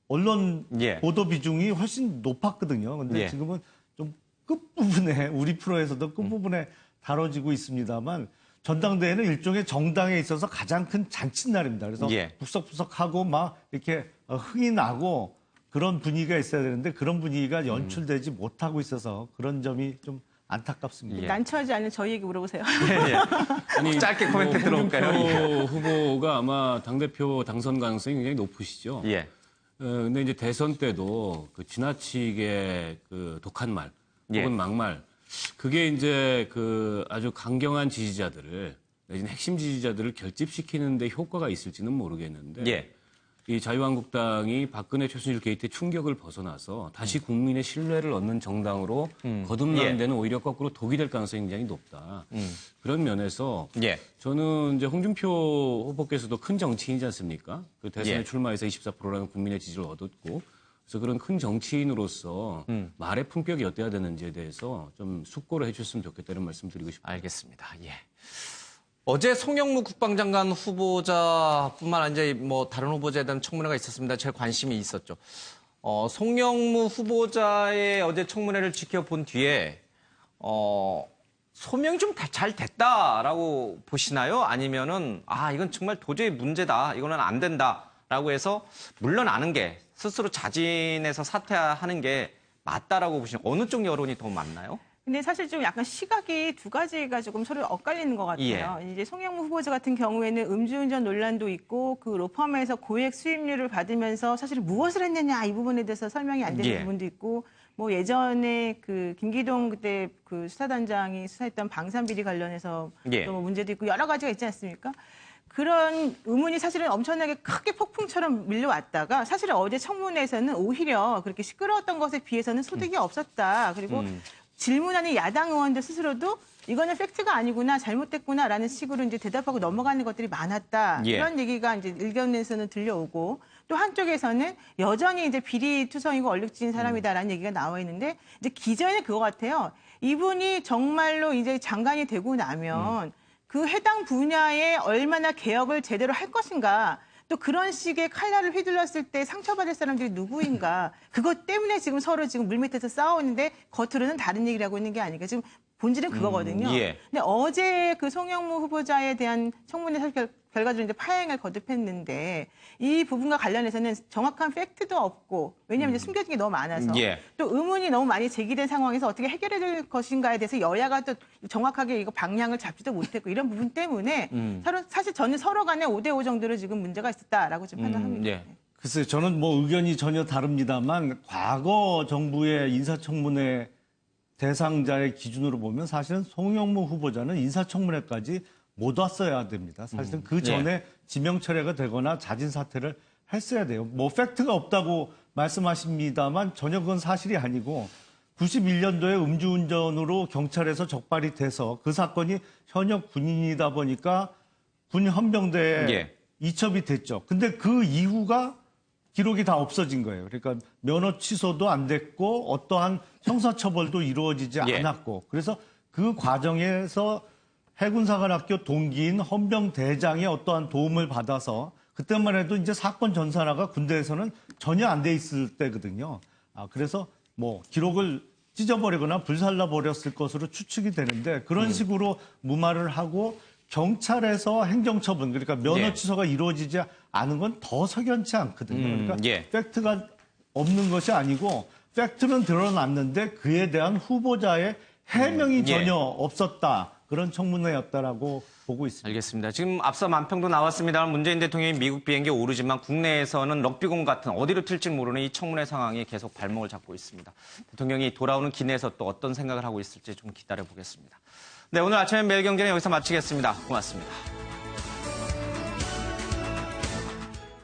언론 보도 비중이 훨씬 높았거든요. 근데 지금은 좀 끝부분에 우리 프로에서도 끝부분에 다뤄지고 있습니다만 전당대회는 일종의 정당에 있어서 가장 큰 잔칫날입니다. 그래서 북석북석하고 막 이렇게 흥이 나고 그런 분위기가 있어야 되는데 그런 분위기가 연출되지 못하고 있어서 그런 점이 좀 안타깝습니다. 난처하지 않은 저희 얘기 물어보세요. 아니, 짧게 코멘트 들어볼까요? 홍준표 후보가 아마 당대표 당선 가능성이 굉장히 높으시죠. 근데 이제 대선 때도 그 지나치게 그 독한 말 혹은 막말 그게 이제 그 아주 강경한 지지자들을 내지는 핵심 지지자들을 결집시키는 데 효과가 있을지는 모르겠는데 이 자유한국당이 박근혜 최순실 게이트의 충격을 벗어나서 다시 국민의 신뢰를 얻는 정당으로 거듭나는 데는 오히려 거꾸로 독이 될 가능성이 굉장히 높다. 그런 면에서 저는 이제 홍준표 후보께서도 큰 정치인이지 않습니까? 그 대선에 출마해서 24%라는 국민의 지지를 얻었고 그래서 그런 큰 정치인으로서 말의 품격이 어때야 되는지에 대해서 좀 숙고를 해주셨으면 좋겠다는 말씀 드리고 싶습니다. 알겠습니다. 어제 송영무 국방장관 후보자뿐만 아니라 이제 뭐 다른 후보자에 대한 청문회가 있었습니다. 제 관심이 있었죠. 송영무 후보자의 어제 청문회를 지켜본 뒤에 소명이 좀 잘 됐다라고 보시나요? 아니면은 이건 정말 도저히 문제다. 이거는 안 된다라고 해서 물러나는 게 스스로 자진해서 사퇴하는 게 맞다라고 보시나요? 어느 쪽 여론이 더 많나요? 근데 사실 좀 약간 시각이 두 가지가 조금 서로 엇갈리는 것 같아요. 이제 송영무 후보자 같은 경우에는 음주운전 논란도 있고 그 로펌에서 고액 수임료를 받으면서 사실 무엇을 했느냐 이 부분에 대해서 설명이 안 되는 부분도 있고 뭐 예전에 그 김기동 그때 그 수사단장이 수사했던 방산비리 관련해서 또 문제도 있고 여러 가지가 있지 않습니까? 그런 의문이 사실은 엄청나게 크게 폭풍처럼 밀려왔다가 사실은 어제 청문회에서는 오히려 그렇게 시끄러웠던 것에 비해서는 소득이 없었다. 그리고 질문하는 야당 의원들 스스로도 이거는 팩트가 아니구나, 잘못됐구나라는 식으로 이제 대답하고 넘어가는 것들이 많았다. 이런 얘기가 이제 일견에서는 들려오고 또 한쪽에서는 여전히 이제 비리투성이고 얼룩진 사람이다라는 얘기가 나와 있는데 이제 기전에 그거 같아요. 이분이 정말로 이제 장관이 되고 나면 그 해당 분야에 얼마나 개혁을 제대로 할 것인가. 또 그런 식의 칼날을 휘둘렀을 때 상처받을 사람들이 누구인가. 그것 때문에 지금 서로 지금 물밑에서 싸우는데 겉으로는 다른 얘기를 하고 있는 게 아니까 지금 본질은 그거거든요. 근데 어제 그 송영무 후보자에 대한 청문회 결과적으로 이제 파행을 거듭했는데 이 부분과 관련해서는 정확한 팩트도 없고 왜냐하면 이제 숨겨진 게 너무 많아서 또 의문이 너무 많이 제기된 상황에서 어떻게 해결해야 될 것인가에 대해서 여야가 또 정확하게 이거 방향을 잡지도 못했고 이런 부분 때문에 사실 저는 서로 간에 5대5 정도로 지금 문제가 있었다라고 좀 판단합니다. 글쎄요, 저는 뭐 의견이 전혀 다릅니다만 과거 정부의 인사청문회 대상자의 기준으로 보면 사실은 송영무 후보자는 인사청문회까지 못 왔어야 됩니다. 사실은 그 전에 지명 철회가 되거나 자진 사퇴를 했어야 돼요. 뭐 팩트가 없다고 말씀하십니다만 전혀 그건 사실이 아니고 91년도에 음주운전으로 경찰에서 적발이 돼서 그 사건이 현역 군인이다 보니까 군 헌병대에 이첩이 됐죠. 근데 그 이후가 기록이 다 없어진 거예요. 그러니까 면허 취소도 안 됐고 어떠한 형사처벌도 이루어지지 않았고 그래서 그 과정에서 해군사관학교 동기인 헌병대장의 어떠한 도움을 받아서 그때만 해도 이제 사건 전산화가 군대에서는 전혀 안 돼 있을 때거든요. 그래서 뭐 기록을 찢어버리거나 불살라 버렸을 것으로 추측이 되는데 그런 식으로 무마를 하고 경찰에서 행정처분, 그러니까 면허 취소가 이루어지지 않은 건 더 석연치 않거든요. 그러니까 팩트가 없는 것이 아니고 팩트는 드러났는데 그에 대한 후보자의 해명이 전혀 없었다. 그런 청문회였다라고 보고 있습니다. 알겠습니다. 지금 앞서 만평도 나왔습니다. 문재인 대통령이 미국 비행기에 오르지만 국내에서는 럭비공 같은 어디로 튈지 모르는 이 청문회 상황이 계속 발목을 잡고 있습니다. 대통령이 돌아오는 기내에서 또 어떤 생각을 하고 있을지 좀 기다려 보겠습니다. 네, 오늘 아침에 매일경제는 여기서 마치겠습니다. 고맙습니다.